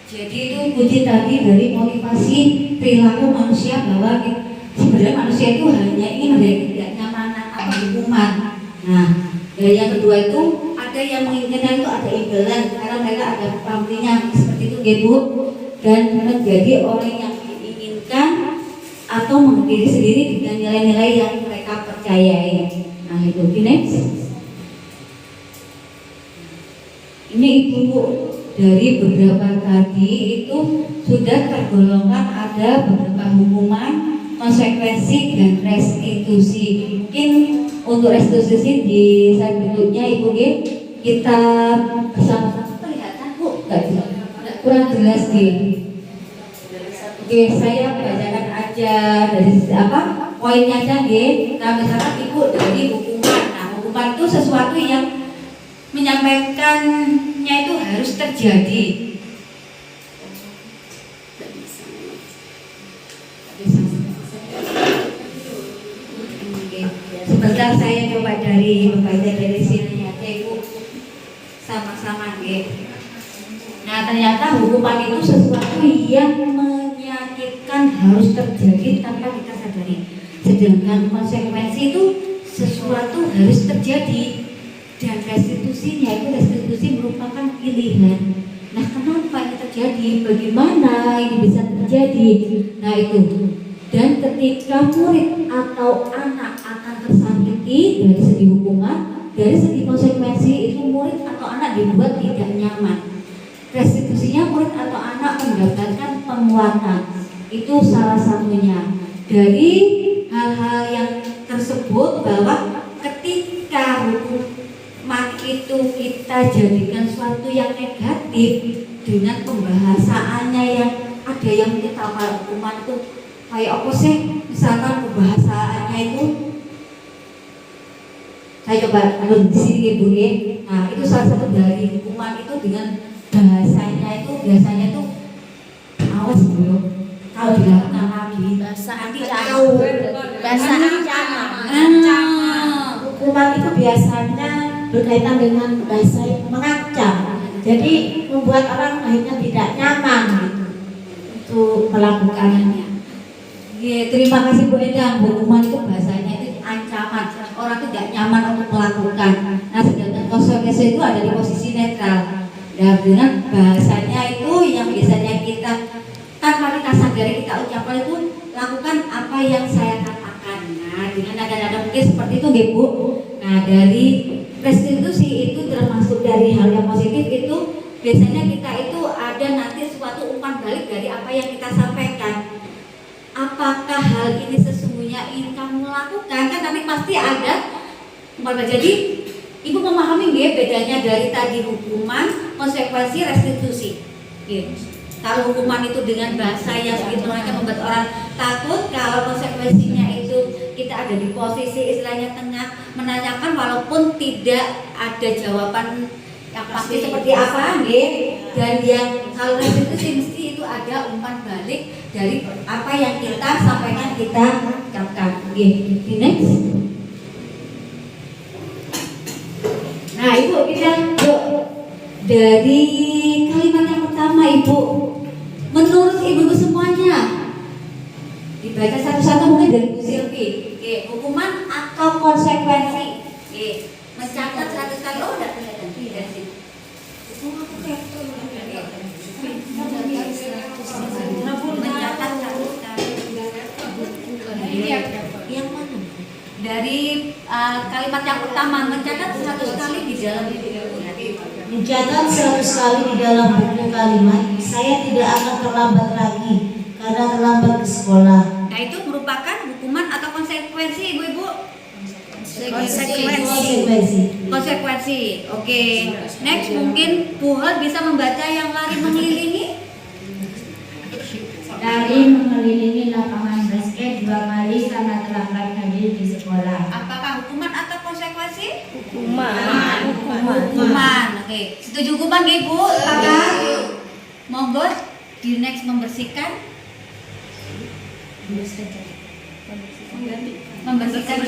Jadi itu kunci tadi dari motivasi perilaku manusia, bahwa sebenarnya manusia itu hanya ingin menjadi ketidaknyamanan atau hukuman. Nah, dari yang kedua itu ada yang menginginkan itu ada imbalan, karena mereka ada pamrihnya seperti itu Bu, dan menjadi orang yang diinginkan atau menghadiri sendiri dengan nilai-nilai yang mereka percayai. Nah itu next. Ini Ibu, dari beberapa tadi itu sudah tergolongkan ada beberapa hukuman, konsekuensi, dan restitusi. Mungkin untuk restitusi di slide berikutnya Ibu kita bersama-sama kelihatan Bu, kurang jelas Oke, saya bacakan aja dari poinnya aja Nah, misalkan Ibu dari hukuman. Nah, hukuman itu sesuatu yang menyampaikannya itu harus terjadi. Sebentar saya coba membaca dari sini aja Ibu, sama-sama Nah, ternyata hukuman itu sesuatu yang menyakitkan harus terjadi tanpa kita sadari. Sedangkan konsekuensi itu sesuatu harus terjadi, dan restitusinya itu restitusi merupakan pilihan. Nah, kenapa ini terjadi? Bagaimana ini bisa terjadi? Nah, itu. Dan ketika murid atau anak akan tersakiti dari segi hukuman, dari segi konsekuensi, itu murid atau anak dibuat tidak nyaman. Restitusinya murid atau anak mendapatkan penguatan. Itu salah satunya. Dari hal-hal yang tersebut, bahwa ketika hukuman itu kita jadikan suatu yang negatif dengan pembahasaannya yang ada yang kita kalau hukuman itu kayak apa sih, misalkan pembahasaannya itu saya coba kalau di sini Bu ya. Nah, itu salah satu dari hukuman itu dengan bahasanya itu biasanya itu awas belum kalau dilakukan lagi nanti tahu Bahasa hukuman itu biasanya berkaitan dengan bahasa yang mengancam. Jadi membuat orang akhirnya tidak nyaman untuk melakukannya. Ya, terima kasih Bu Endang. Hukuman itu bahasanya itu ancaman, orang itu tidak nyaman untuk melakukan. Nah, sedangkan konsekuensi itu ada di posisi netral. Nah, dengan bahasanya itu yang biasanya kita tanpa kita sadari kita ucapkan itu, lakukan apa yang saya katakan. Nah, dengan nada-nada mungkin seperti itu, Bu. Nah, dari restitusi itu termasuk dari hal yang positif itu biasanya kita itu ada nanti suatu umpan balik dari apa yang kita sampaikan. Apakah hal ini sesungguhnya ingin kamu lakukan? Kan nanti pasti ada umpan balik. Jadi Ibu memahami nggih bedanya dari tadi hukuman, konsekuensi, restitusi. Kalau hukuman itu dengan bahasa yang begitu macam membuat orang takut, kalau konsekuensinya itu kita ada di posisi istilahnya tengah menanyakan walaupun tidak ada jawaban yang pasti seperti apa nggih. Dan yang kalau restitusi mesti itu ada umpan balik dari apa yang kita sampaikan, kita ucapkan. Nggih. Next. Nah, Ibu kita dari kalimat yang pertama, Ibu. Menurut Ibu semuanya dibaca satu-satu mungkin dari Bu Silvi. Hukuman atau konsekuensi. Mencatat 100 kali. Oh, enggak kelihatan tidak sih. Mencatat 100 kali. Yang mana? Dari kalimat yang pertama, mencatat 100 kali di dalam Mencatat 100 kali di dalam buku kalimat, saya tidak akan terlambat lagi karena terlambat ke sekolah. Nah, itu merupakan hukuman atau konsekuensi, Ibu-ibu? Konsekuensi. Oke. Next, mungkin Bu Hol bisa membaca yang lari mengelilingi. Dari mengelilingi lapangan basket 2 kali karena terlambat hadir di sekolah. Apakah hukuman atau konsekuensi? Hukuman. Oke. Setuju hukuman nggih, Bu? Sepakat? Monggo di next membersihkan. Membersihkan kata. Membersihkan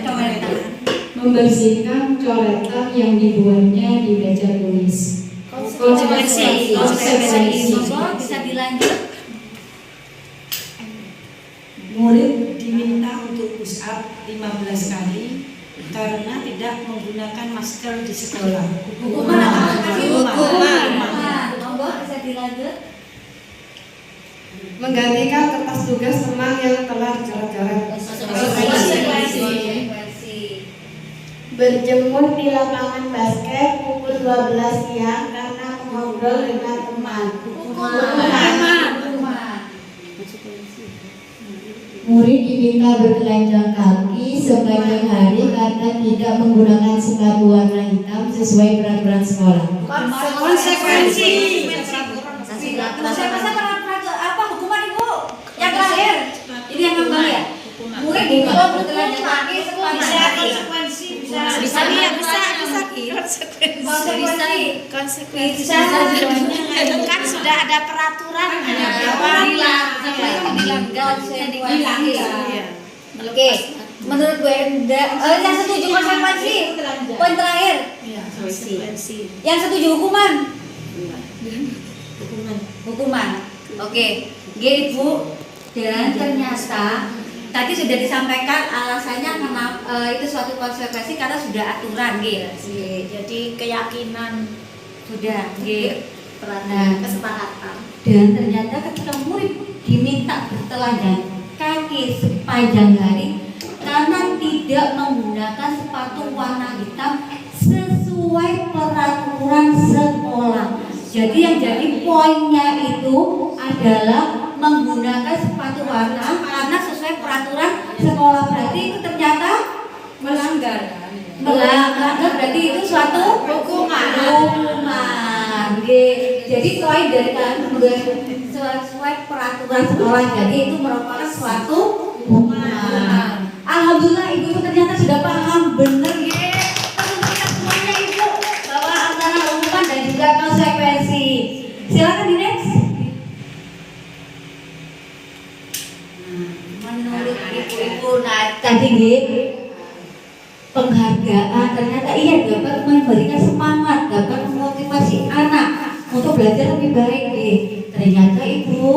coretan. Membersihkan coretan yang dibuatnya di meja tulis. Konsekuensi. Monggo bisa dilanjut. Murid diminta untuk push up 15 kali karena tidak menggunakan masker di sekolah. Hukuman atau hukuman? Monggo bisa dilanjut. Menggantikan kertas tugas teman yang telah dicoret-coret. Konsekuensi. Berjemur di lapangan basket pukul 12 siang karena mengobrol dengan teman. Murid diminta bertelanjang kaki sepanjang hari karena tidak menggunakan sepatu warna hitam sesuai peraturan sekolah. Konsekuensi. Apa hukuman, Ibu? Yang terakhir. Ini yang kembali ya. Murid diminta bertelanjang kaki sepanjang hari. Konsekuensi. Kan sudah ada peraturan. Oke, Menurut Bu Enda, yang setuju konsekuensi. Poin terakhir. Yang setuju hukuman. Hukuman. Oke. Ibu. Dan ternyata tadi sudah disampaikan alasannya kenapa itu suatu konsekuensi karena sudah aturan, jadi keyakinan sudah, kesepakatan. Dan ternyata ketika murid diminta bertelanjang kaki sepanjang hari karena tidak menggunakan sepatu warna hitam sesuai peraturan sekolah. Jadi yang jadi poinnya itu adalah menggunakan sepatu warna karena sesuai peraturan sekolah. Berarti itu ternyata melanggar. Berarti itu suatu hukuman. Jadi poin dari kalian sesuai peraturan sekolah. Jadi itu merupakan suatu hukuman. Alhamdulillah ibu ternyata sudah paham benar ya. Kita semuanya ibu bahwa antara hukuman dan juga konsekuensi. Silakan di next. Menurut ibu-ibu tadi penghargaan ternyata iya dapat memberikan semangat, dapat memotivasi anak untuk belajar lebih baik. Ternyata ibu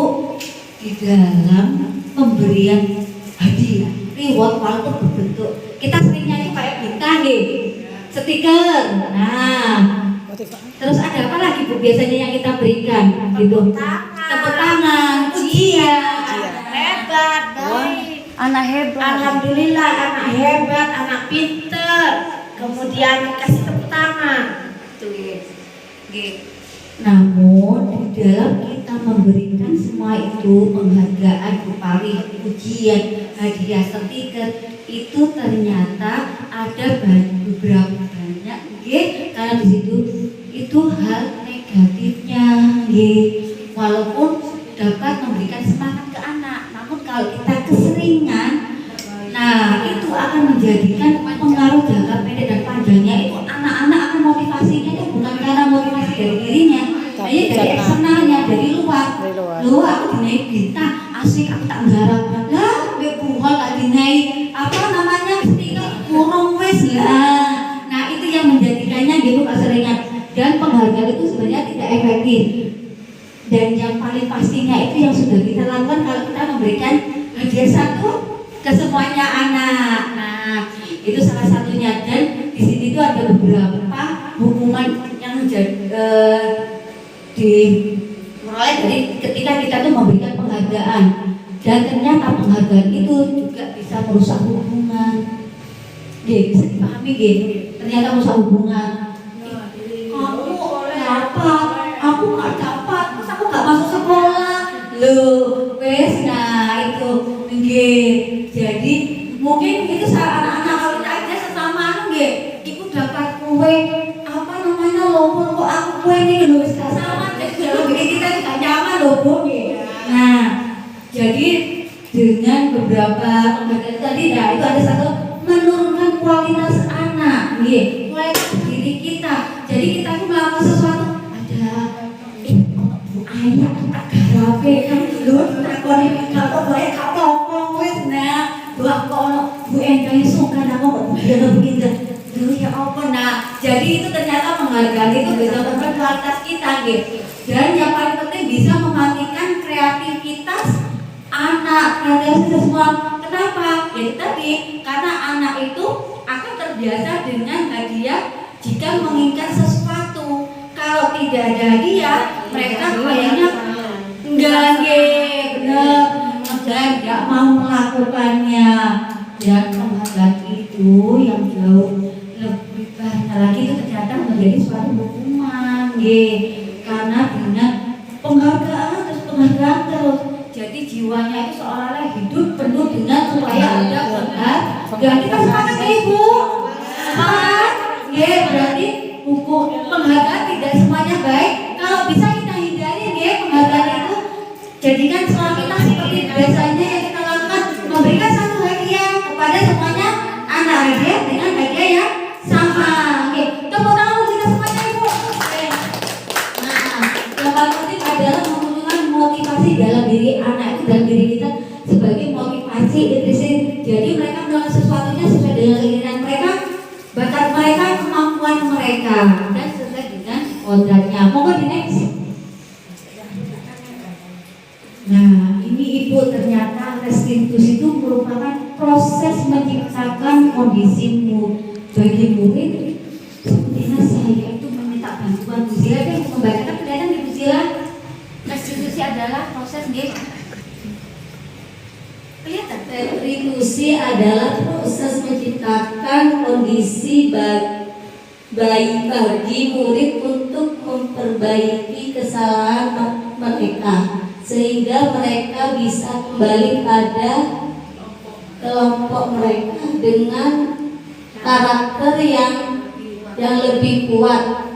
di dalam pemberian hadiah reward walaupun berbentuk kita seringnya itu kayak bintang stiker. Nah, terus ada apa lagi Bu biasanya yang kita berikan gitu? Tepuk tangan, pujian. Hebat, baik. Anak hebat. Alhamdulillah, anak hebat, anak pinter. Kemudian kasih tepuk tangan. Tuh, namun di dalam kita memberikan semua itu penghargaan berupa pujian, hadiah, stiker itu ternyata ada beberapa banyak karena di situ itu hal negatifnya walaupun dapat memberikan semangat ke anak, namun kalau kita keseringan, nah itu akan menjadikan pengaruh jangka pendek dan panjangnya itu anak-anak akan motivasinya itu bukan karena motivasi dari dirinya, hanya dari eksternalnya, dari luar. Loh aku dinaik bintang, asik aku tak garap lah, bebuhol tak dinaik apa namanya stiker kurang wes lah. Nah itu yang menjadikannya gitu keseringan dan penghargaan itu sebenarnya tidak efektif. Dan yang paling pastinya itu yang sudah kita lakukan kalau kita memberikan hadiah satu ke semuanya anak. Nah, itu salah satunya dan di sini itu ada beberapa hukuman yang dimulai dari ketika kita tuh memberikan penghargaan dan ternyata penghargaan itu juga bisa merusak hubungan. Bisa dipahami ternyata merusak hubungan. Kamu apa? Aku nggak dapat, terus aku nggak masuk sekolah. Loh, wes, nah itu, jadi mungkin itu anak-anak kalau kita aja sesama ibu dapat kue apa namanya loh, kok aku kue ini loh sama, jadi bikin kita nggak nyaman loh Bu. Nah, jadi dengan beberapa penghargaan tadi, nah itu ada satu menurunkan kualitas anak, kualitas diri kita. Jadi kita tuh melakukan sesuatu ayah tak garape kan lho takoni kalau boleh kapok wis nah dua kono Bu Endang sungkan aku udah begitu dulu ya apa nah jadi itu ternyata penghargaan itu bisa memperbaiki kualitas kita dan yang paling penting bisa mematikan kreativitas anak kreativitas semua. Kenapa? Ya tadi karena anak itu akan terbiasa dengan hadiah jika menginginkan sesuatu. Kalau tidak ada hadiah, mereka kayaknya enggak benar, enggak mau melakukannya. Dan penghargaan itu yang jauh lebih banyak lagi itu ternyata menjadi suatu hukuman, karena dengan penghargaan terus. Jadi jiwanya itu seolah-olah hidup penuh dengan supaya ada penghargaan. Kita semangat ibu, semangat, berarti hukum penghargaan tidak semuanya baik. Kalau bisa kita hindari penghargaan itu jadikan selama kita seperti biasanya yang kita lakukan memberikan satu hadiah kepada semuanya anak hadiah dengan hadiah yang sama. Tepuk tangan kita semuanya ibu. Nah, yang paling penting adalah memunculkan motivasi dalam diri anak itu dan diri kita sebagai motivasi intrinsik Jadi mereka melakukan sesuatunya sesuai dengan keinginan mereka, bakat mereka, kemampuan mereka, dan sesuai dengan kodratnya. Monggo di next. Nah, ini Ibu, ternyata restitusi itu merupakan proses menciptakan kondisimu bagi murid. Sepertinya saya itu meminta bantuan Bu Zila yang membacakan, kelihatan di Bu Zila. Restitusi adalah proses kelihatan. Restitusi adalah proses menciptakan kondisi baik bagi murid untuk memperbaiki kesalahan mereka, sehingga mereka bisa kembali pada kelompok mereka dengan karakter yang lebih kuat.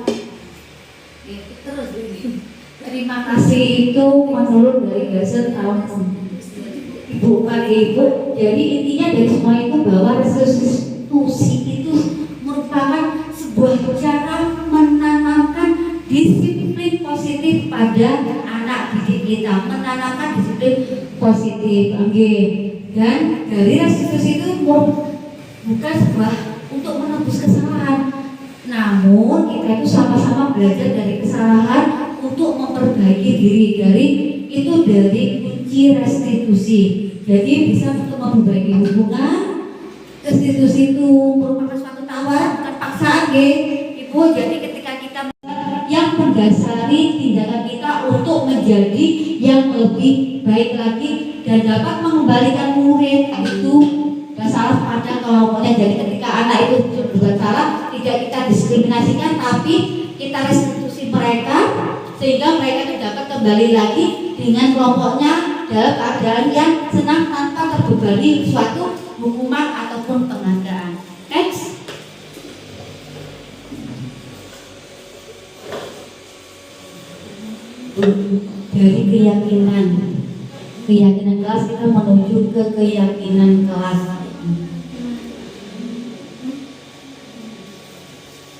Terima kasih, itu menurut dari dasar tahun Ibu bagi Ibu. Jadi intinya dari semua itu bahwa restitusi itu merupakan sebuah cara menanamkan disiplin positif pada anak didik kita, menanamkan disiplin positif. Dan dari restitusi itu bukan sebuah untuk menebus kesalahan, namun kita itu sama-sama belajar dari kesalahan untuk memperbaiki diri. Dari kunci restitusi. Jadi bisa untuk memperbaiki hubungan. Restitusi itu merupakan suatu tawaran, bukan paksaan, Ibu. Jadi ketika kita yang mendasari tindakan kita untuk menjadi yang lebih baik lagi dan dapat mengembalikan murid itu salah pada kelompoknya. Jadi ketika anak itu berbuat salah, tidak kita diskriminasikan, tapi kita restitusi mereka sehingga mereka dapat kembali lagi dengan kelompoknya dalam keadaan yang senang tanpa terbebani suatu hukuman ataupun penghargaan. Next. Dari keyakinan kelas kita menuju ke keyakinan kelas.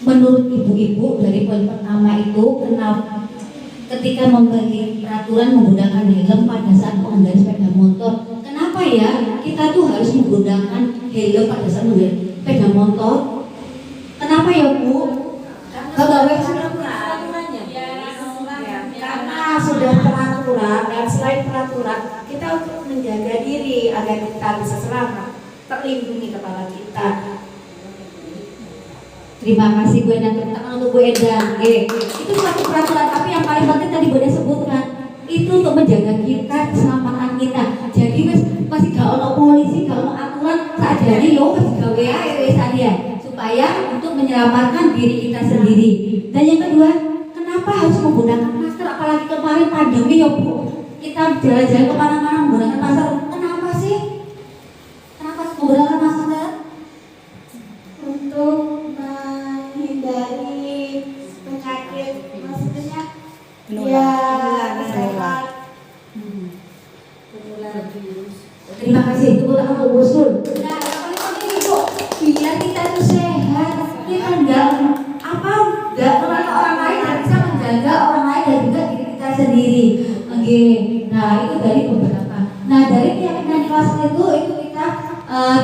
Menurut ibu-ibu dari poin pertama itu, kenapa ketika membagi peraturan menggunakan helm pada saat mengendarai sepeda motor, kenapa ya kita tuh harus menggunakan helm pada saat mengendarai sepeda motor? Kenapa ya Bu? Karena sudah peraturan, dan selain peraturan kita untuk menjaga diri agar kita bisa selamat, terlindungi kepala kita. Terima kasih Bu Eda, tepuk tangan untuk Bu Eda. Itu suatu peraturan, tapi yang paling penting tadi Bu Eda sebutkan itu untuk menjaga kita, keselamatan kita. Jadi masih gak ono polisi, gak ono aturan, sadari yo masih gawe ae saja supaya untuk menyelamatkan diri kita sendiri. Dan yang kedua, kenapa harus menggunakan masker? Apalagi kemarin pandemi ya Bu, kita jalan-jalan kemana-mana menggunakan masker. Kenapa sih? Kenapa harus menggunakan masker? Untuk menghindari penyakit, maksudnya sehat. Terima kasih, itu tangan untuk Busul. Nah, yang paling penting Ibu, biar kita itu sehat, kita enggak menolong orang lain dan bisa menjaga orang lain dan juga diri kita sendiri. Oke, nah itu dari beberapa. Nah dari keyakinan kelas itu kita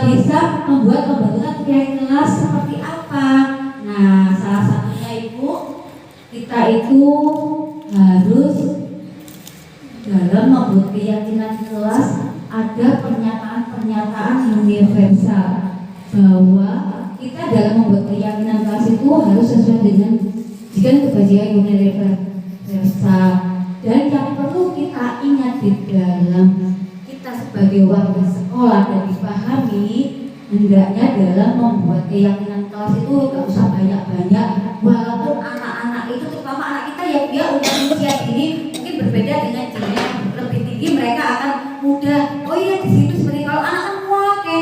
bisa membuat pembentukan keyakinan kelas seperti apa. Nah salah satunya Ibu, kita itu harus dalam membuat keyakinan kelas ada pernyataan-pernyataan universal bahwa kita dalam membuat keyakinan kelas itu harus sesuai dengan kebajikan universal. Dan yang perlu kita ingat di dalam kita sebagai warga sekolah dan dipahami, hendaknya dalam membuat keyakinan kelas itu gak usah banyak-banyak. Walaupun anak-anak itu, terutama anak kita yang dia udah usia ini mungkin berbeda dengan jenjang lebih tinggi, mereka akan mudah. Oh iya di situ seperti kalau anak kan oke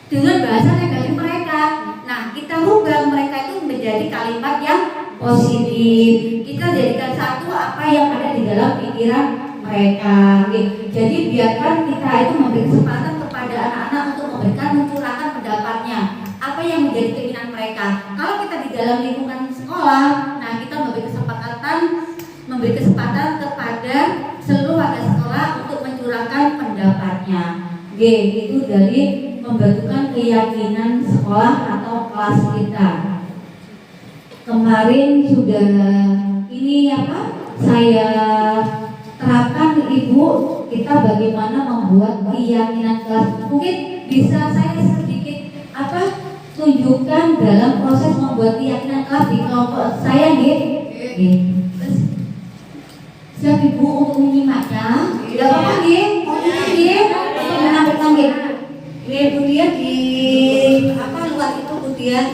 dengan bahasa negatif mereka. Nah kita rubah mereka itu menjadi kalimat yang positif. Kita jadikan satu apa yang ada di dalam pikiran mereka. Jadi biarkan kita itu memberi kesempatan kepada anak-anak untuk mencurahkan pendapatnya, apa yang menjadi keinginan mereka. Kalau kita di dalam lingkungan sekolah, nah kita memberi kesempatan kepada seluruh warga sekolah untuk mencurahkan pendapatnya. Itu dari pembentukan keyakinan sekolah atau kelas kita. Kemarin sudah saya terapkan Ibu, kita bagaimana membuat keyakinan kelas. Mungkin bisa saya sedikit tunjukkan dalam proses membuat keyakinan kelas di kelompok saya siap Ibu untuk menyimaknya. Tidak apa-apa kemudian di luar itu kemudian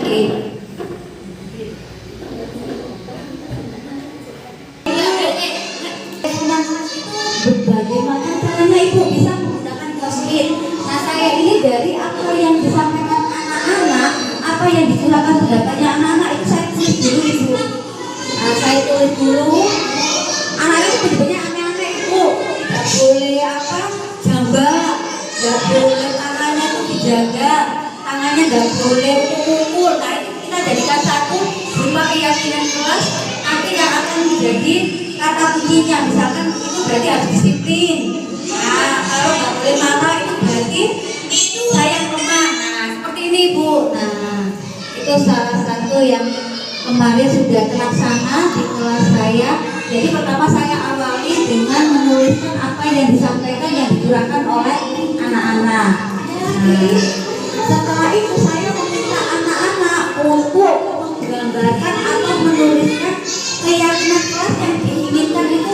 bagaimana caranya Ibu bisa menggunakan CrossFit. Nah, saya ini dari apa yang disampaikan anak-anak, apa yang dicurahkan pendapatnya anak-anak itu saya tulis dulu Ibu. Nah, saya tulis dulu. Anak itu sebetulnya aneh-aneh Ibu. Tidak boleh jambak, tidak boleh tangannya itu dijaga, tangannya tidak boleh mukul. Nah, itu kita jadikan satu berupa keyakinan kelas. Nanti yang akan menjadi kata kuncinya, misalkan itu berarti harus disiplin. Nah, kalau nggak boleh marah itu berarti itu sayang lemah. Nah, seperti ini Bu. Nah, itu salah satu yang kemarin sudah terlaksana di kelas saya. Jadi pertama saya awali dengan menuliskan apa yang disampaikan, yang dicurahkan oleh anak-anak. Nah, setelah itu saya meminta anak-anak untuk menggambarkan atau menuliskan keyakinan kelas yang diinginkan itu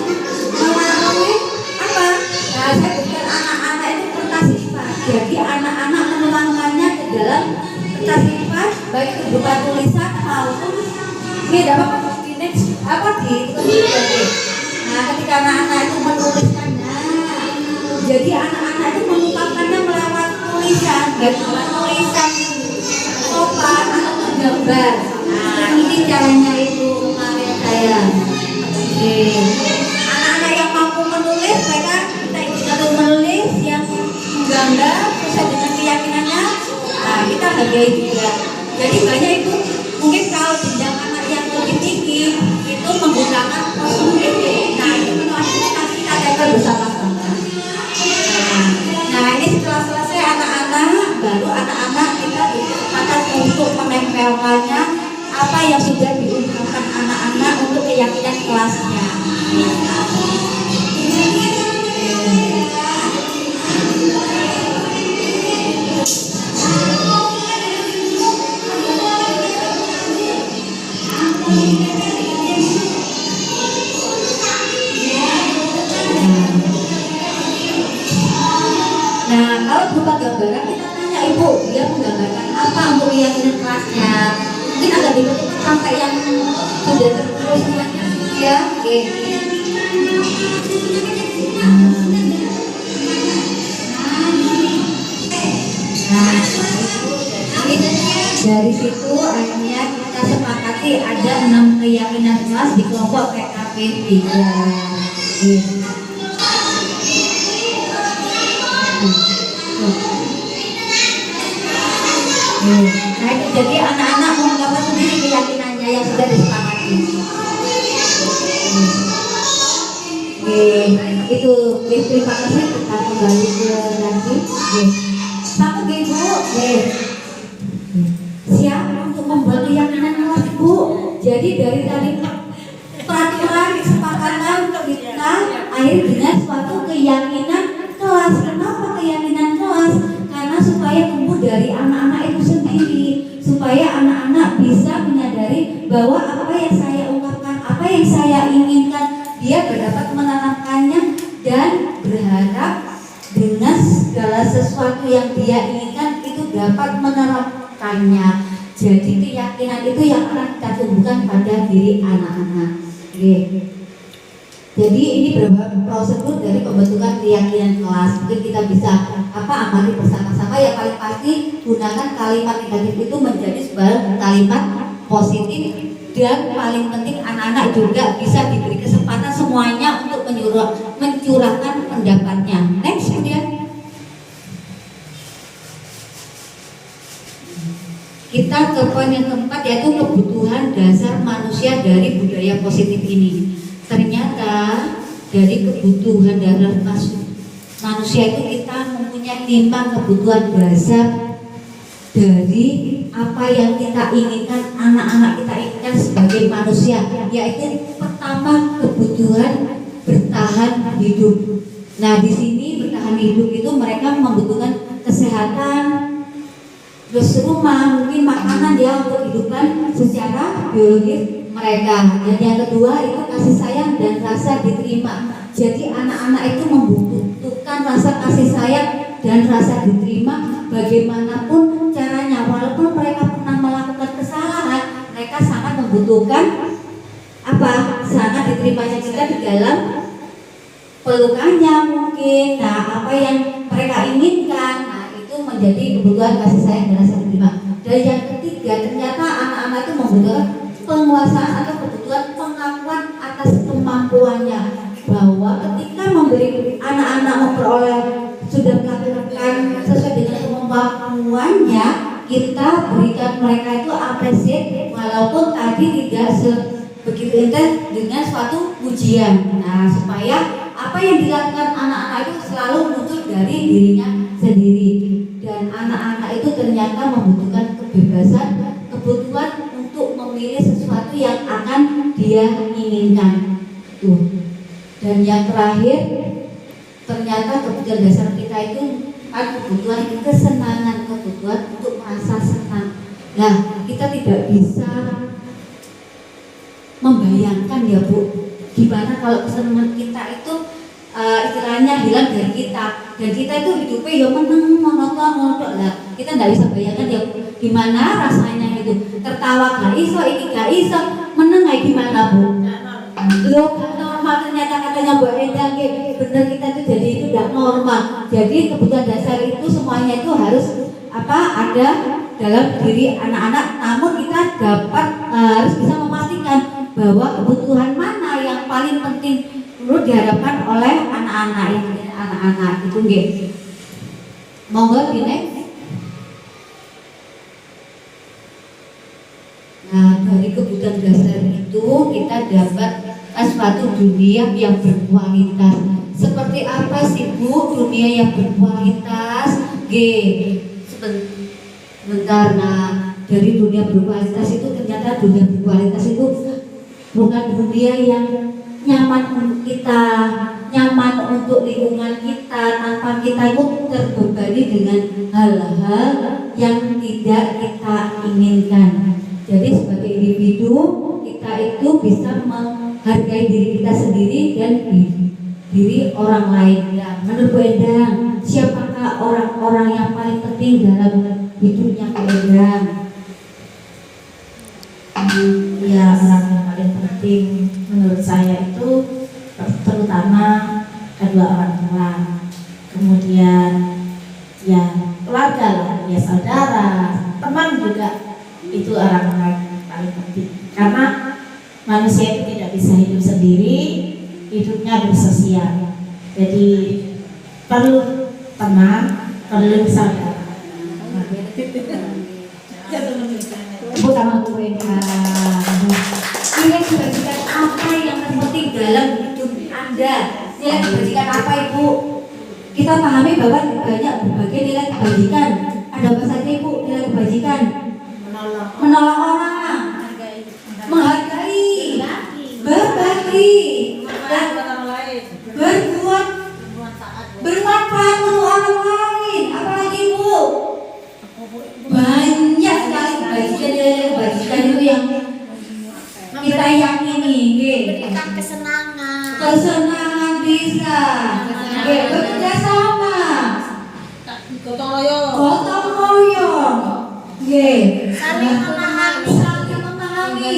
melalui apa? Nah, saya berikan anak-anak itu kertas lipat. Jadi anak-anak menuangkannya ke dalam kertas lipat, baik itu berupa tulisan maupun ini dapat Nah, ketika anak-anak itu menuliskannya, jadi anak-anak itu mengungkapkannya melewat tulisan, baik tulisan sopan atau gambar. Nah, ini caranya itu kemarin saya. Anak-anak yang mampu menulis, mereka kita ikut menulis, yang menggambar sesuai dengan keyakinannya. Nah, kita hargai juga. Jadi banyak itu mungkin kalau jenjang anak yang lebih tinggi itu menggunakan kostum ini. Nah, itu nanti kita tempel bersama-sama. Nah, ini setelah selesai anak-anak, baru anak-anak kita berkesempatan untuk menempelkannya apa yang sudah diungkapkan anak-anak untuk keyakinan kelasnya. Nah, kalau berupa gambaran kita tanya Ibu, dia menggambarkan apa untuk keyakinan kelasnya. Mungkin agak dibutuhkan sampai yang sudah tertulis ya. Oke. Nah, dari situ akhirnya kita sepakati ada 6 keyakinan kelas di kelompok PKP 3. Nah, itu jadi anak-anak mengungkapkan sendiri keyakinannya yang sudah disepakati. Itu terima kasih. Kita kembali ke lagi. Satu Bu. Siap untuk membuat keyakinan kelas Ibu. Jadi dari tadi peraturan kesepakatan kita akhir dengan suatu keyakinan kelas. Kenapa keyakinan kelas? Karena supaya tumbuh dari anak-anak itu sendiri, supaya anak-anak bisa menyadari bahwa apa yang saya ungkapkan, apa yang saya inginkan, dia dapat menerapkannya dan berharap dengan segala sesuatu yang dia inginkan itu dapat menerapkannya. Jadi keyakinan itu yang akan kita tumbuhkan pada diri anak-anak. Jadi ini beberapa prosedur dari pembentukan keyakinan kelas. Mungkin kita bisa amati bersama-sama. Yang paling pasti gunakan kalimat negatif itu menjadi sebuah kalimat positif. Dan paling penting anak-anak juga bisa diberi kesempatan semuanya untuk mencurahkan pendapatnya. Next kemudian kita ke poin yang keempat, yaitu kebutuhan dasar manusia dari budaya positif ini. Ternyata dari kebutuhan dasar manusia itu kita mempunyai 5 kebutuhan dasar dari apa yang kita inginkan, anak-anak kita inginkan sebagai manusia, yaitu pertama kebutuhan bertahan hidup. Nah, di sini bertahan hidup itu mereka membutuhkan kesehatan, terus rumah, mungkin makanan ya untuk hidupkan secara biologis mereka. Dan yang kedua itu kasih sayang dan rasa diterima. Jadi anak-anak itu membutuhkan rasa kasih sayang dan rasa diterima bagaimanapun caranya. Walaupun mereka pernah melakukan kesalahan, mereka sangat membutuhkan sangat diterimanya kita di dalam pelukannya mungkin. Nah, apa yang mereka inginkan, nah itu menjadi kebutuhan kasih sayang dan rasa diterima. Dan yang ketiga, ternyata anak-anak itu membutuhkan penguasaan atau kebutuhan pengakuan atas kemampuannya, bahwa ketika memberi anak-anak memperoleh sudah melakukan sesuai dengan kemampuannya, kita berikan mereka itu apresiasi walaupun tadi tidak begitu intens dengan suatu ujian. Nah, supaya apa yang dilakukan anak-anak itu selalu muncul dari dirinya sendiri. Dan anak-anak itu ternyata membutuhkan kebebasan, kebutuhan untuk memilih sesuatu yang akan dia inginkan. Tuh. Dan yang terakhir, ternyata kebutuhan dasar kita itu ada kebutuhan kesenangan, kebutuhan untuk merasa senang. Nah, kita tidak bisa membayangkan ya Bu, gimana kalau kesenangan kita itu istilahnya hilang dari kita, dan kita itu hidupnya ya meneng monoton lah. Kita nggak bisa bayangkan ya gimana rasanya itu, tertawa gak iso, ini gak iso, meneng kayak gimana Bu? Loh, normal ternyata katanya Mbak Enda, bener kita itu jadi itu tidak normal. Jadi kebutuhan dasar itu semuanya itu harus ada dalam diri anak-anak, namun kita harus bisa memastikan bahwa kebutuhan mana yang paling penting perlu diharapkan oleh anak-anak itu nggih. Monggo next. Nah, dari kebutuhan dasar itu kita dapat suatu dunia yang berkualitas. Seperti apa sih Bu dunia yang berkualitas? Sebentar. Nah, dari dunia berkualitas itu ternyata dunia berkualitas itu bukan dunia yang nyaman untuk kita, nyaman untuk lingkungan kita, tanpa kita itu terbebani dengan hal-hal yang tidak kita inginkan. Jadi sebagai individu kita itu bisa menghargai diri kita sendiri dan diri orang lain. Ya, menurut Bu Endang, siapakah orang-orang yang paling penting dalam hidupnya Bu Endang? Ya, orang yang paling penting menurut saya itu terutama kedua orang tua, kemudian ya keluarga lah, ya saudara, teman juga, itu orang-orang yang paling penting. Karena manusia itu tidak bisa hidup sendiri, hidupnya bersosial. Jadi perlu teman, perlu saudara. Tepuk tangan Bu Endang. Nilai kebajikan apa yang terpenting dalam hidup Anda? Nilai kebajikan apa Ibu? Kita pahami bahwa banyak berbagai nilai kebajikan. Ada apa saja Ibu nilai kebajikan? Menolong orang, menghargai, berbagi, dan berbuat bermanfaat untuk orang lain. Apalagi Ibu? Banyak sekali kebajikan itu yang kita yakini. Berikan kesenangan. Kesenangan bisa, bekerja sama, Gotong royong. gotong royong, Saling memahami. saling memahami,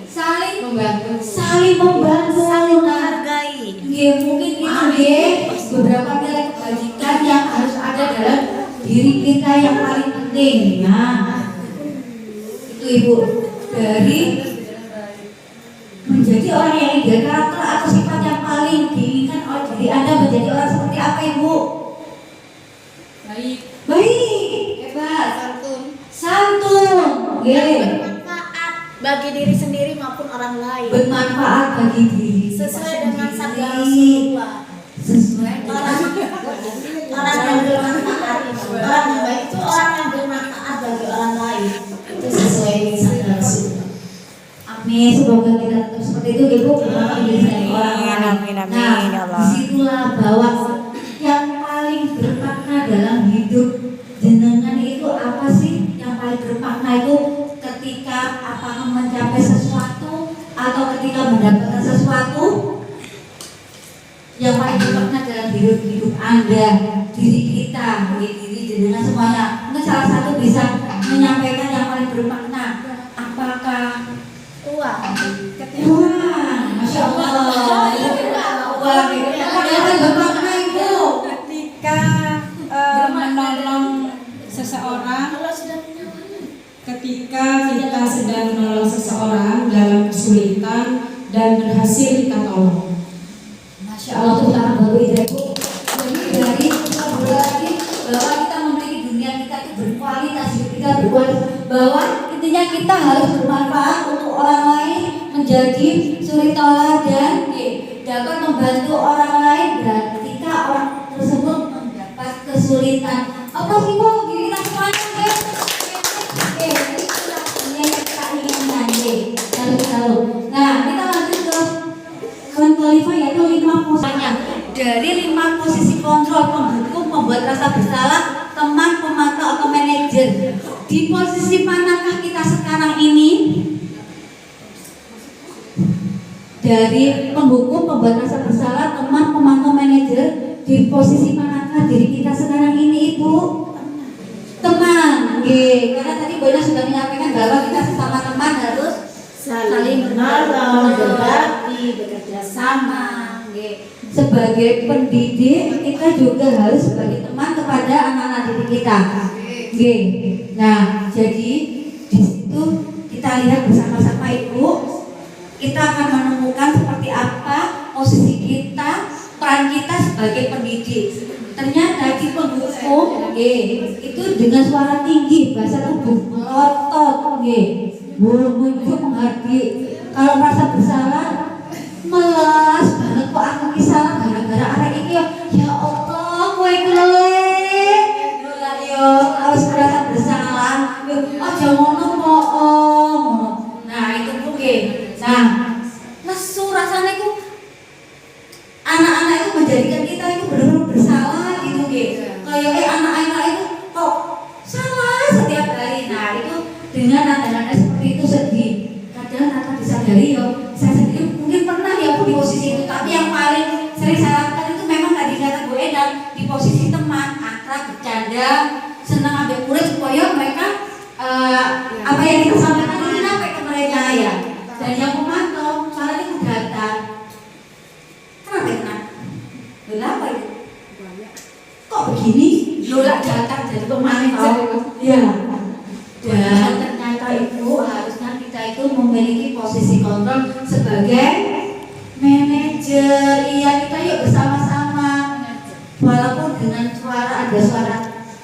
saling Membantu. saling membantu, Saling menghargai. Mungkin itu beberapa nilai kebajikan yang harus ada dalam diri kita yang paling penting. Nah, itu Ibu, dari menjadi orang yang ideal, karakter atau sifat yang paling diinginkan oleh diri Anda menjadi orang seperti apa Ibu? Baik, hebat, santun, Bermanfaat bagi diri sendiri maupun orang lain. bermanfaat bagi diri Sesuai dengan sabda sendiri. Rasulullah. Sesuai Orang yang bermanfaat, orang yang baik itu orang yang bermanfaat bagi sesuatu yang paling bermakna dalam hidup Anda, diri kita, diri jenengan semuanya. Mungkin salah satu bisa menyampaikan yang paling bermakna. Apakah uang? uang? Masya Allah. Uang yang bermakna itu. Ketika menolong seseorang, ketika kita sedang menolong seseorang dalam kesulitan dan berhasil kita tolong. Masya Allah, tuh cara Bapak Ibu. Jadi dari kita berarti bahwa kita memiliki dunia kita itu berkualitas, hidup kita berkualitas. Bahwa intinya kita harus bermanfaat untuk orang lain, menjadi suri teladan, dapat membantu orang lain dan ketika orang tersebut mendapat kesulitan. Apa sih Bu? Diri kita semuanya guys. Itulah dunia yang kita inginkan. Nah, kita lanjut ke kelima yaitu 5 posisinya. Dari 5 posisi kontrol, penghukum, pembuat rasa bersalah, teman, pemantau atau manajer. Di posisi manakah kita sekarang ini? Dari penghukum, pembuat rasa bersalah, teman, pemantau, manajer. Di posisi manakah diri kita sekarang ini, Ibu? Teman. Karena tadi Bu Ina sudah menyampaikan bahwa kita sesama teman harus saling menolong, berbagi, bekerja sama. Sebagai pendidik kita juga harus sebagai teman kepada anak-anak didik kita. Nah, jadi di situ kita lihat bersama-sama Ibu, kita akan menemukan seperti apa posisi kita, peran kita sebagai pendidik. Ternyata di penghukum, itu dengan suara tinggi, bahasa tubuh melotot, menunjuk, menghardi. Kalau merasa bersalah, melas banget kok aku salah gara-gara arek iki ya Allah kowe yo harus merasa bersalah aja ngono kok. Nah itu Bu nah nesu rasanya itu anak-anak itu menjadikan kita itu benar-benar bersalah gitu kayak anak-anak itu kok salah setiap hari. Nah itu dengan nada-nada seperti itu sedih kadang tanpa disadari saya sendiri mungkin pernah ya Bu di posisi itu, tapi yang paling sering saya lakukan itu memang tadi kata Bu Eda, di posisi teman, akrab, bercanda, senang ambil murid supaya mereka apa yang kita sampaikan ini sampai ke mereka ya. Dan yang memantau, soalnya itu data. Kenapa kena? Kenapa itu? Kok begini? Lola data jadi pemantau. Iya. Dan ternyata itu harusnya kita itu memiliki posisi kontrol sebagai manajer. Iya, kita yuk bersama-sama. Walaupun dengan suara ada suara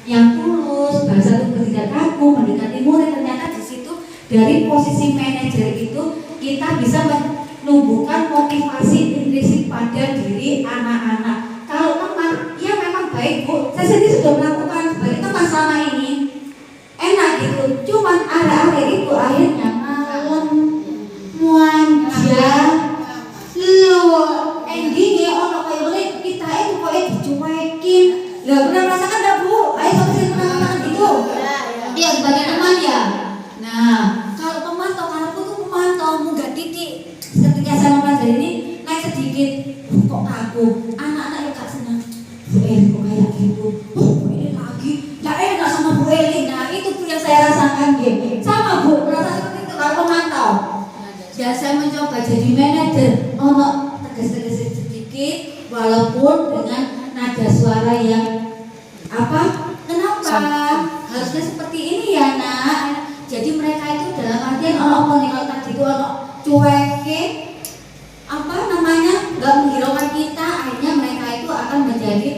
yang tulus, bahasa tubuh tidak kaku, mendekati murid, ternyata di situ dari posisi manajer itu kita bisa menumbuhkan motivasi intrinsik pada diri anak-anak. Kalau teman, ya memang baik Bu. Saya sendiri sudah melakukan sebagai teman selama ini. Enak gitu, cuman ada-ada itu akhirnya malam muanja lu endingnya orang kayak boleh kita itu kayak dicuekin. Lah pernah merasakan enggak Bu? Ayo sering pernah gitu. Iya sebagai teman ya. Nah kalau pemantau, karena aku tuh pemantau munggah titik. Ketika saya mempelajari ini naik sedikit, kok kaku. Anak-anak yang gak senang. Bu Eli kok kayak gitu? Bu Eli lagi. Gak enak sama Bu Eli. Nah itu yang saya rasakan gitu. Sama Bu, merasa seperti itu kalau pemantau. Dan saya mencoba jadi manajer, tegas-tegas sedikit, walaupun dengan nada suara yang apa? Kenapa? Harusnya seperti ini ya nak. Jadi mereka itu dalam artian kalau tadi itu cuekin, apa namanya? Gak menghiraukan kita. Akhirnya mereka itu akan menjadi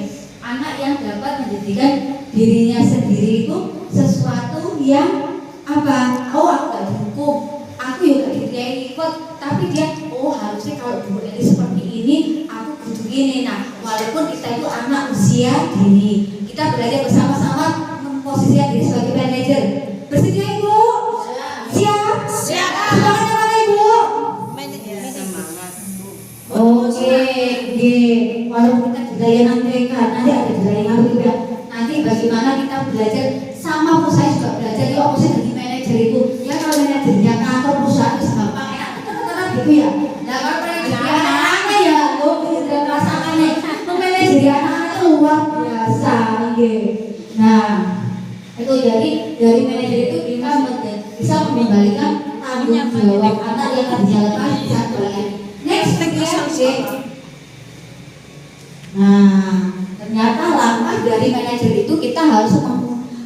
anak yang dapat menjadikan dirinya sendiri itu sesuatu yang apa? Oh aku gak dihukum, aku juga dibiayai ikut, tapi dia harusnya kalau Bu Eli seperti ini, aku butuh gini. Nah, walaupun kita itu anak usia dini, kita belajar bersama-sama memposisikan diri sebagai manajer. Bersedia Ibu? Siap? Siap. Semangatnya mana Ibu? Oke. Walaupun kita di layanan TK, nanti ada di layanan juga. Nanti bagaimana kita belajar sama Bu, saya juga belajar di opposite jadi manajer itu. Ya kalau manajernya kantor perusahaan itu gampang enak, gitu ya. Nah kalau manajer Nah, itu jadi dari manajer itu kita bisa mengembalikan tanggung jawab anak yang tadinya lepas satu lagi. Next, nah, ternyata langkah dari manajer itu kita harus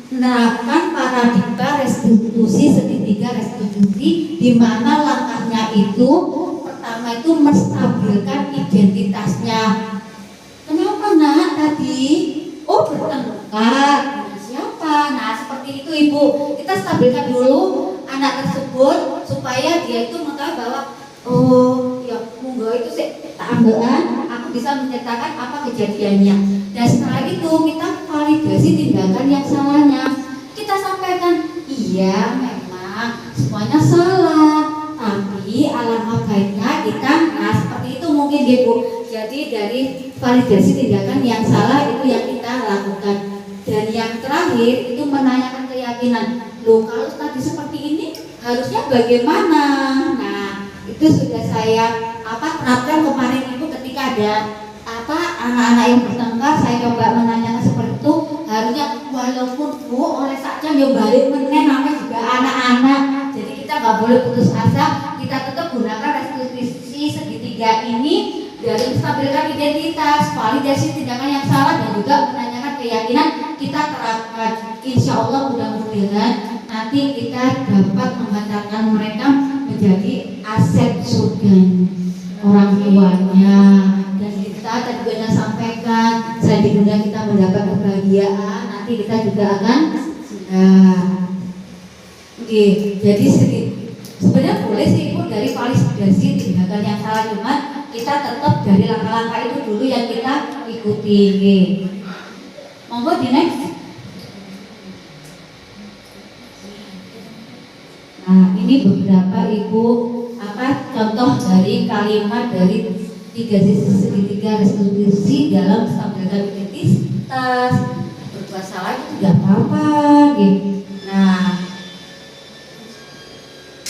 menerapkan paradigma restitusi segitiga restitusi, di mana langkahnya itu pertama itu menstabilkan identitasnya. Kenapa nak tadi? Oh, bertengkar. Siapa? Nah, seperti itu Ibu. Kita stabilkan dulu anak tersebut supaya dia itu mengetahui bahwa oh, ya monggo itu sih tak ambekan, aku bisa menceritakan apa kejadiannya. Dan setelah itu kita validasi tindakan yang salahnya. Kita sampaikan, iya memang semuanya salah, tapi alangkah baiknya kita, nah seperti itu mungkin Ibu. Jadi dari validasi tindakan yang salah itu yang kita lakukan. Dan yang terakhir itu menanyakan keyakinan. Loh, kalau tadi seperti ini harusnya bagaimana? Nah, itu sudah saya terapkan kemarin Ibu ketika ada anak-anak yang bertengkar, saya coba menanyakan seperti itu. Harusnya walaupun Bu oleh saja yang balik meneng namanya juga anak-anak. Jadi kita nggak boleh putus asa. Kita tetap gunakan restitusi segitiga ini dari menstabilkan identitas, validasi tindakan yang salah, dan juga menanyakan keyakinan kita terapkan. Insya Allah mudah-mudahan nanti kita dapat mengantarkan mereka menjadi aset surga orang tuanya. Dan kita tadi sudah sampaikan, selain di dunia kita mendapat kebahagiaan, nanti kita juga akan jadi sebenarnya boleh sih Ibu dari validasi tindakan yang salah, cuma kita tetap dari langkah-langkah itu dulu yang kita ikuti. Monggo di next. Nah, ini beberapa Ibu contoh dari kalimat dari tiga sisi segitiga restitusi dalam menstabilkan identitas. Berbuat salah itu tidak apa-apa, gitu. Nah,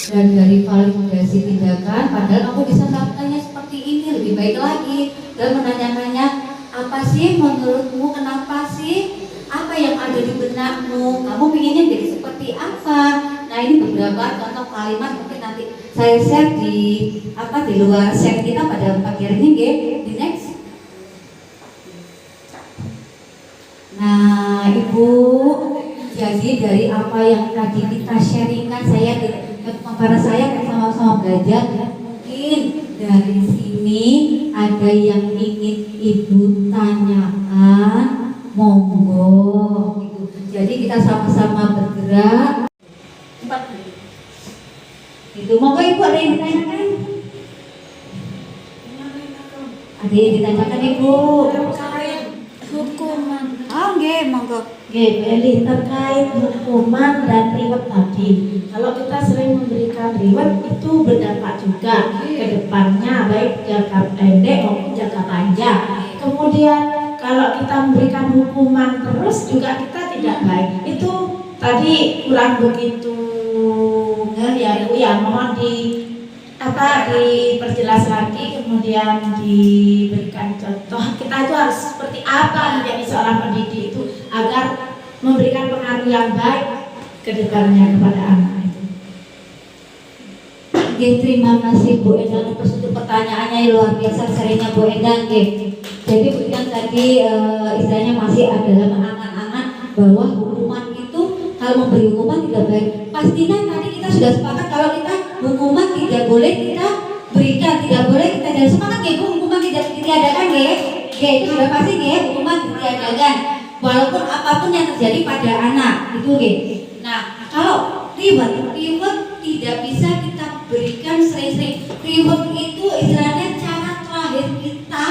dan dari validasi tindakan, padahal kamu bisa melakukannya seperti ini, lebih baik lagi, dan menanya-nanya apa sih menurutmu, kenapa sih, apa yang ada di benakmu, kamu pinginnya jadi seperti apa. Nah, ini beberapa contoh kalimat, mungkin nanti saya share di luar share kita pada pagi hari ini, di next. Nah, Ibu, jadi dari apa yang tadi kita sharingkan, para saya sama-sama belajar, mungkin dari sini ada yang ingin Ibu tanyakan, monggo. Jadi kita sama-sama bergerak. Itu monggo Ibu, ada yang ditanyakan? Ada yang ditanyakan Ibu? Hukuman. Oh, nggih, monggo. Beli terkait hukuman dan reward tadi. Kalau kita sering memberikan reward itu berdampak juga ke depannya, baik jangka pendek maupun jangka panjang. Kemudian kalau kita memberikan hukuman terus juga kita tidak baik. Itu tadi kurang begitu ya Bu ya, mohon diperjelas lagi, kemudian diberikan contoh kita itu harus seperti apa menjadi seorang pendidik itu agar memberikan pengaruh yang baik ke depannya kepada anak itu. Oke, terima kasih Bu Endang atas untuk pertanyaannya yang luar biasa serinya Bu Endang. Jadi Bu Endang tadi istilahnya masih adalah mengangan-angan bahwa hukuman itu kalau memberi hukuman tidak baik. Pastinya tadi kita sudah sepakat kalau kita hukuman tidak boleh kita berikan, tidak boleh kita dan sepakat Bu, hukuman tidak ditiadakan itu sudah pasti hukuman ditiadakan walaupun apapun yang terjadi pada anak itu Nah, kalau reward tidak bisa kita berikan sering-sering. Reward itu istilahnya cara terakhir kita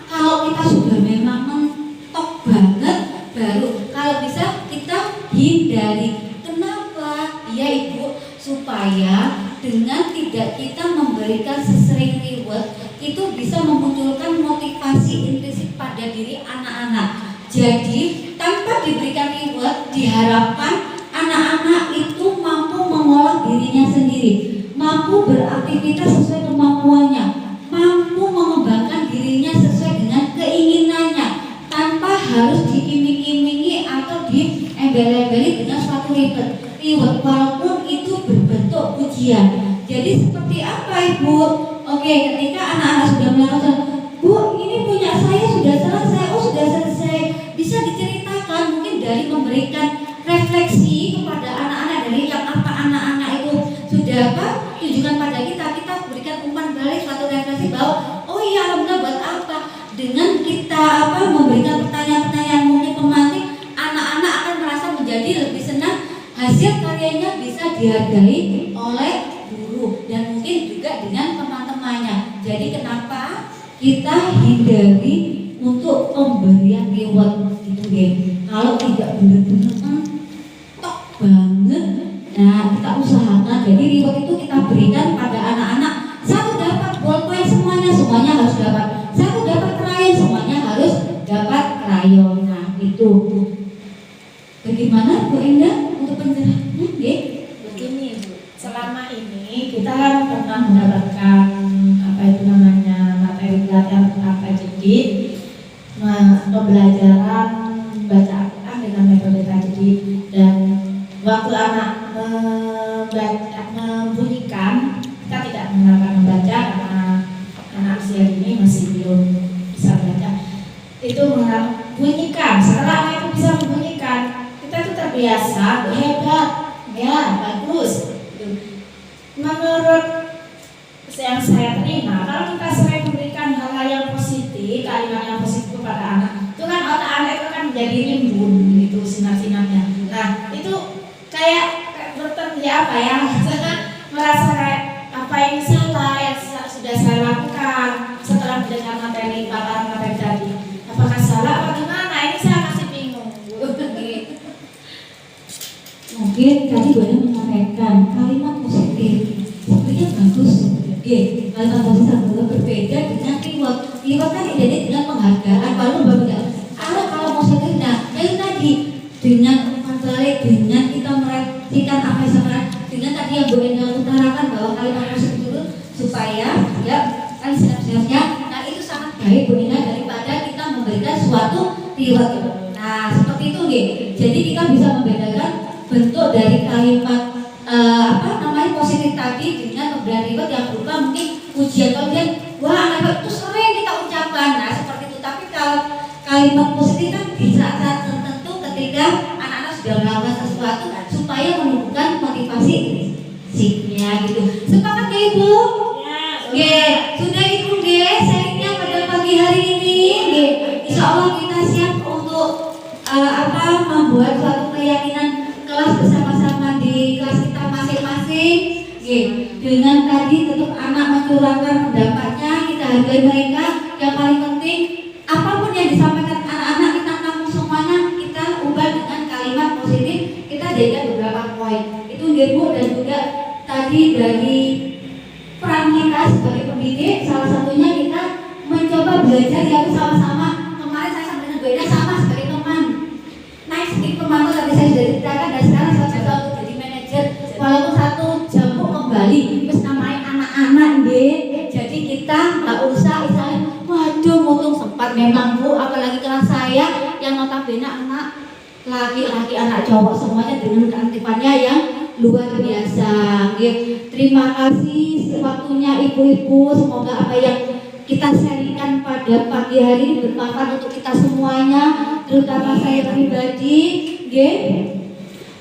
kalau kita sudah memang mentok banget, baru kalau bisa kita hindari. Kenapa? Ya Ibu, supaya dengan tidak kita memberikan sesering reward itu bisa memunculkan motivasi intrinsik pada diri anak-anak. Jadi tanpa diberikan reward diharapkan anak-anak itu mampu mengolah dirinya sendiri, mampu beraktivitas sesuai kemampuannya, mampu mengembangkan dirinya sesuai dengan keinginannya tanpa harus diiming-imingi jalan-jalan, Bu, ini punya saya sudah selesai, oh sudah selesai. Bisa diceritakan mungkin dari memberikan refleksi kepada anak-anak dari yang apa anak-anak itu sudah apa tunjukkan pada kita berikan umpan balik suatu refleksi bahwa oh iya alhamdulillah buat apa, dengan kita apa memberikan pertanyaan-pertanyaan mungkin pematik, anak-anak akan merasa menjadi lebih senang, hasil karyanya bisa dihargai oleh guru dan mungkin juga dengan teman-temannya. Jadi kenapa kita hindari untuk pemberian reward gitu ya, kalau tidak benar-benar tok banget. Nah, kita usahakan jadi reward itu kita berikan pada anak-anak. Satu dapat ballpoint semuanya harus dapat. Satu dapat krayon semuanya harus dapat krayon. Nah, itu. Bagaimana Bu Endah untuk penjelasannya? Begini Bu, selama ini kita kan pernah mendapatkan apa itu namanya materi pelatihan tajdid, pembelajaran baca Al-Quran dengan metode tajdid, dan waktu anak membunyikan kita tidak mengenalkan membaca karena anak usia ini masih belum bisa baca. Itu bunyikan, setelah anak itu bisa membunyikan, kita tuh terbiasa, hebat, ya bagus. Menurut yang saya terima, kalau kita sering memberikan hal-hal yang positif, kalimat yang positif kepada anak, itu kan otak anak itu kan menjadi rimbun gitu sinar-sinarnya. Nah itu kayak apa ya, merasa kayak apa yang salah yang sudah saya lakukan setelah mendengar materi paparan materi tadi. Apakah salah apa gimana? Ini saya masih bingung. Mungkin tadi boleh menyampaikan kalimat positif sebenarnya bagus. Kalimat positif juga berbeda dengan reward. Reward kan identik dengan penghargaan, lalu berbeda. Kalau positif, nah itu tadi dengan umpan balik, dengan kita merefleksikan apa yang sama, dengan tadi yang Bu Endah utarakan bahwa kalimat positif dulu supaya ya kan siap-siapnya. Nah itu sangat baik Bu Endah daripada kita memberikan suatu reward. Nah seperti itu jadi kita bisa membedakan bentuk dari kalimat positif tadi dengan pemberian reward yang berupa mungkin pujian. Kemudian wah anak itu sering kita ucapkan, nah seperti itu. Tapi kalau kalimat positif kan di saat-saat tertentu ketika anak-anak sudah melakukan sesuatu supaya menumbuhkan motivasi intrinsiknya gitu. Sepakat ya Ibu? Ya. Sudah Ibu sharingnya pada pagi hari ini. Insya Allah kita siap untuk membuat suatu keyakinan kelas bersama-sama di kelas kita masing-masing. Dengan tadi tetap anak mencurahkan pendapatnya, kita hargai mereka. Yang paling penting apapun yang disampaikan anak-anak kita tampung semuanya, kita ubah dengan kalimat positif. Kita jaga beberapa poin itu Bu, dan juga tadi dari peran kita sebagai pendidik, salah satunya kita mencoba belajar yang sama-sama. Kemarin saya sama dengan Bu Endah sama sebagai teman naik sedikit pemantau, tadi saya sudah ceritakan, dan sekarang saya coba untuk jadi manajer walaupun 1 jam kembali terus namanya anak-anak jadi kita nggak usah misalnya waduh mutung sempat memang Bu, apalagi kelas saya yang notabene anak laki-laki anak cowok semuanya dengan keaktifannya yang luar biasa. Terima kasih waktunya Ibu-ibu, semoga apa yang kita sharingkan pada pagi hari ini bermanfaat untuk kita semuanya, terutama saya pribadi,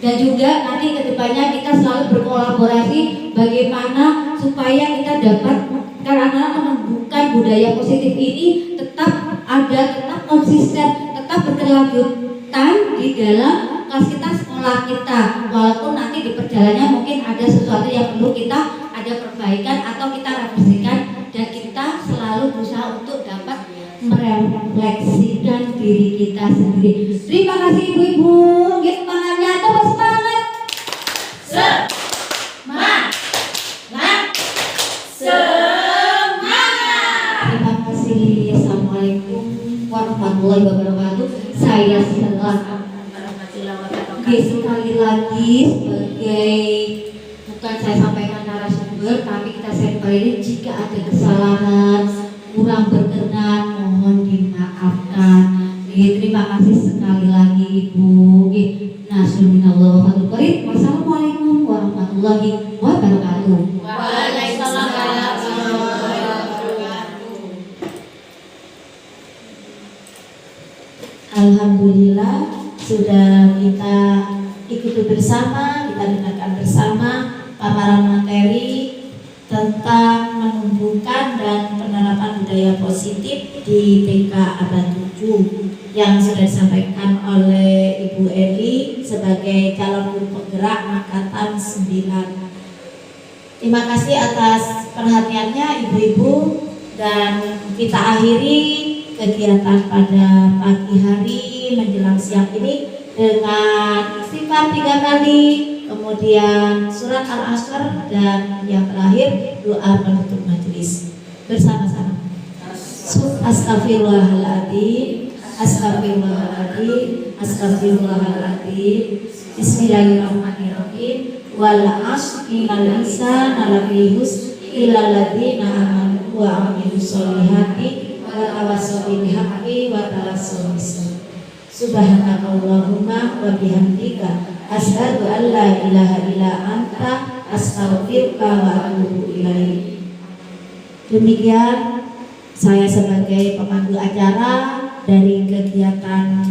dan juga nanti kedepannya kita selalu berkolaborasi bagaimana supaya kita dapat karena menumbuhkan budaya positif ini tetap ada, tetap konsisten, tetap berkelanjutan di dalam kelas kita, sekolah kita, walaupun nanti di perjalanannya mungkin ada sesuatu yang perlu kita ada perbaikan atau kita revisikan, dan kita selalu berusaha untuk dapat merefleksikan diri kita sendiri. Terima kasih Ibu-ibu. Semangatnya atau semangat? Semangat. Terima kasih. Assalamualaikum warahmatullahi wabarakatuh. Saya sekali lagi sebagai bukan saya sampaikan narasumber, tapi kita share ini, jika ada kesalahan kurang berkenan mohon dimaafkan. Terima kasih sekali lagi Ibu. Wassalamualaikum warahmatullahi wabarakatuh. Waalaikumsalam warahmatullahi wabarakatuh. Alhamdulillah sudah kita ikuti bersama, kita dengarkan bersama paparan materi tentang menumbuhkan dan penerapan budaya positif di TK Abad 7 yang sudah disampaikan oleh Ibu Eli sebagai calon guru penggerak angkatan 9. Terima kasih atas perhatiannya Ibu-ibu, dan kita akhiri kegiatan pada pagi hari menjelang siang ini dengan istighfar 3 kali, kemudian surat Al-Asr, dan yang terakhir doa penutup majelis bersama-sama. Astagfirullahaladzim, astagfirullahaladzim, astagfirullahaladzim. Bismillahirrahmanirrahim. Wal asr innal insana lafi khusr illa alladziina aamanu wa 'amilus sholihati wa tawassaw bil haqqi wa tawassaw bis sabr. Subhanakallahumma wa bihamdika asyhadu an la ilaha illa anta astaghfiruka wa atubu ilaik. Demikian saya sebagai pemandu acara dari kegiatan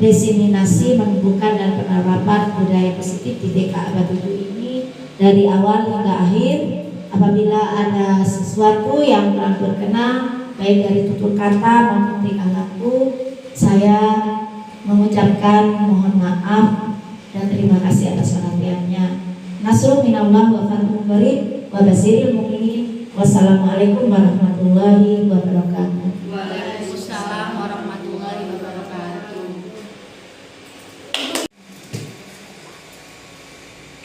diseminasi menumbuhkan dan penerapan budaya positif di TK Abad 7 ini dari awal hingga akhir. Apabila ada sesuatu yang kurang berkenan baik dari tutur kata maupun tingkah laku, saya mengucapkan mohon maaf dan terima kasih atas perhatiannya. Nasrul minallah wa fathul qarib wa basyiril mu'minin. Wassalamualaikum warahmatullahi wabarakatuh. Waalaikumsalam warahmatullahi wabarakatuh.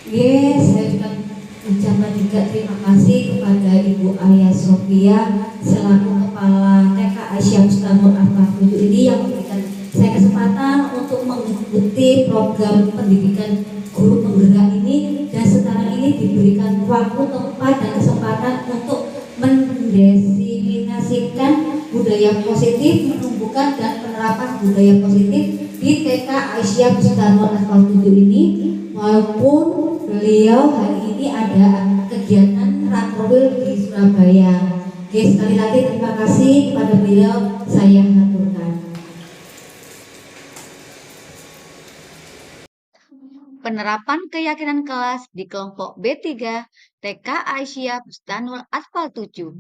Yes, saya juga ucapkan juga terima kasih kepada Ibu Ayah Sofia selaku Kepala TK Aisyah Bustanul Atfal 7 ini yang memberikan saya kesempatan untuk mengikuti program pendidikan guru penggerak ini, dan sekarang ini diberikan waktu, tempat, dan kesempatan untuk mendiseminasikan budaya positif, menumbuhkan dan penerapan budaya positif di TK Aisyah Bustanul Atfal 7 ini, walaupun beliau hari ini ada kegiatan rakrowil di Surabaya. Oke, sekali lagi terima kasih kepada beliau, saya haturkan. Penerapan keyakinan kelas di kelompok B3 TK Aisyah Bustanul Atfal 7.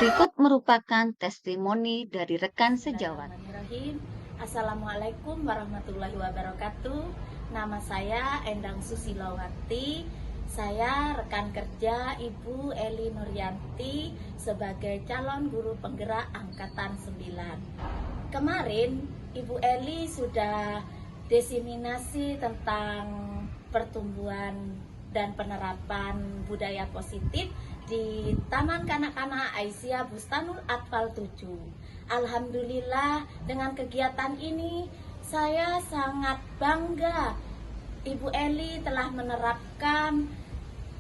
Berikut merupakan testimoni dari rekan sejawat. Bismillahirrahmanirrahim. Assalamualaikum warahmatullahi wabarakatuh. Nama saya Endang Susilawati. Saya rekan kerja Ibu Eli Nuryanti sebagai calon guru penggerak angkatan 9. Kemarin Ibu Eli sudah diseminasi tentang pertumbuhan dan penerapan budaya positif di Taman Kanak-kanak Aisyah Bustanul Atfal 7. Alhamdulillah, dengan kegiatan ini saya sangat bangga. Ibu Eli telah menerapkan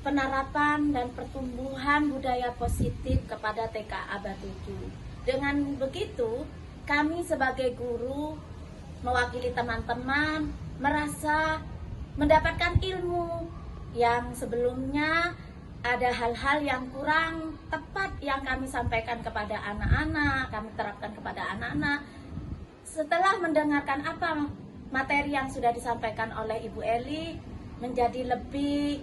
penerapan dan pertumbuhan budaya positif kepada TK Abad 7. Dengan begitu, kami sebagai guru mewakili teman-teman merasa mendapatkan ilmu yang sebelumnya ada hal-hal yang kurang tepat yang kami sampaikan kepada anak-anak, kami terapkan kepada anak-anak. Setelah mendengarkan apa materi yang sudah disampaikan oleh Ibu Eli, menjadi lebih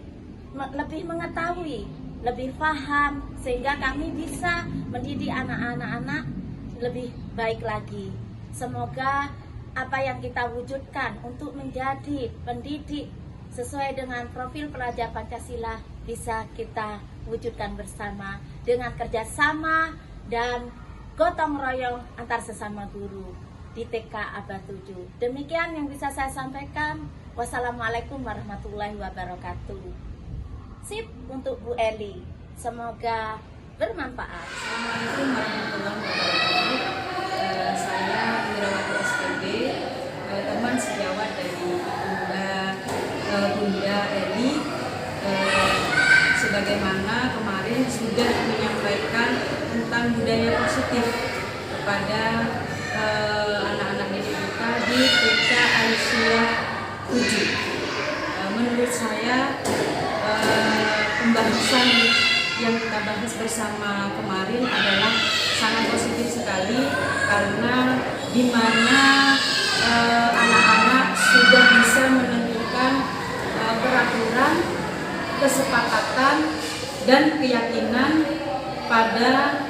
mengetahui, lebih paham, sehingga kami bisa mendidik anak-anak lebih baik lagi. Semoga apa yang kita wujudkan untuk menjadi pendidik sesuai dengan profil pelajar Pancasila bisa kita wujudkan bersama dengan kerjasama dan gotong royong antar sesama guru di TK Abad 7. Demikian yang bisa saya sampaikan. Wassalamualaikum warahmatullahi wabarakatuh. Sip untuk Bu Eli. Semoga bermanfaat. Assalamualaikum warahmatullahi wabarakatuh. Saya Wirawati SPB, teman sejawat dari Bunda Eli. Sebagaimana kemarin sudah menyampaikan tentang budaya positif kepada anak-anak didik kita di TK Aisyah 7. Menurut saya pembahasan yang kita bahas bersama kemarin adalah sangat positif sekali, karena di mana anak-anak sudah bisa menentukan peraturan, kesepakatan, dan keyakinan pada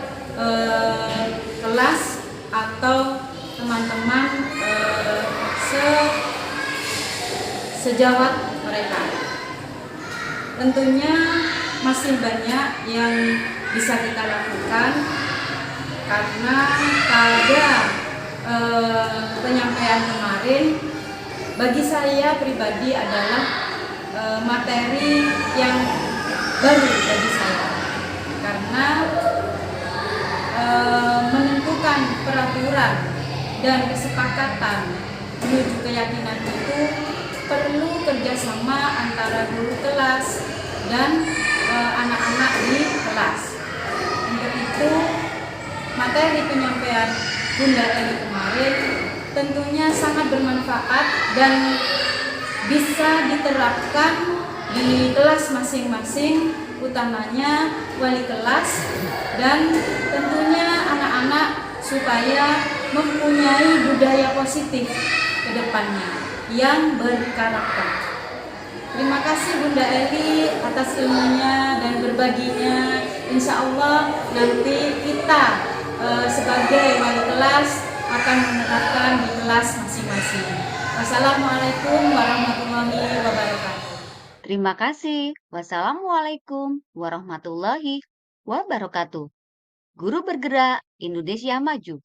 kelas atau teman-teman sejawat mereka. Tentunya masih banyak yang bisa kita lakukan, karena pada penyampaian kemarin bagi saya pribadi adalah materi yang baru bagi saya, karena menentukan peraturan dan kesepakatan menuju keyakinan itu perlu kerjasama antara guru kelas dan anak-anak di kelas. Untuk itu, materi penyampaian Bunda Eli kemarin tentunya sangat bermanfaat dan bisa diterapkan di kelas masing-masing, utamanya wali kelas dan tentunya anak-anak, supaya mempunyai budaya positif ke depannya yang berkarakter. Terima kasih Bunda Eli atas ilmunya dan berbaginya. Insya Allah nanti kita sebagai wali kelas akan menerapkan di kelas masing-masing. Wassalamualaikum warahmatullahi wabarakatuh. Terima kasih. Wassalamualaikum warahmatullahi wabarakatuh. Guru Bergerak Indonesia Maju.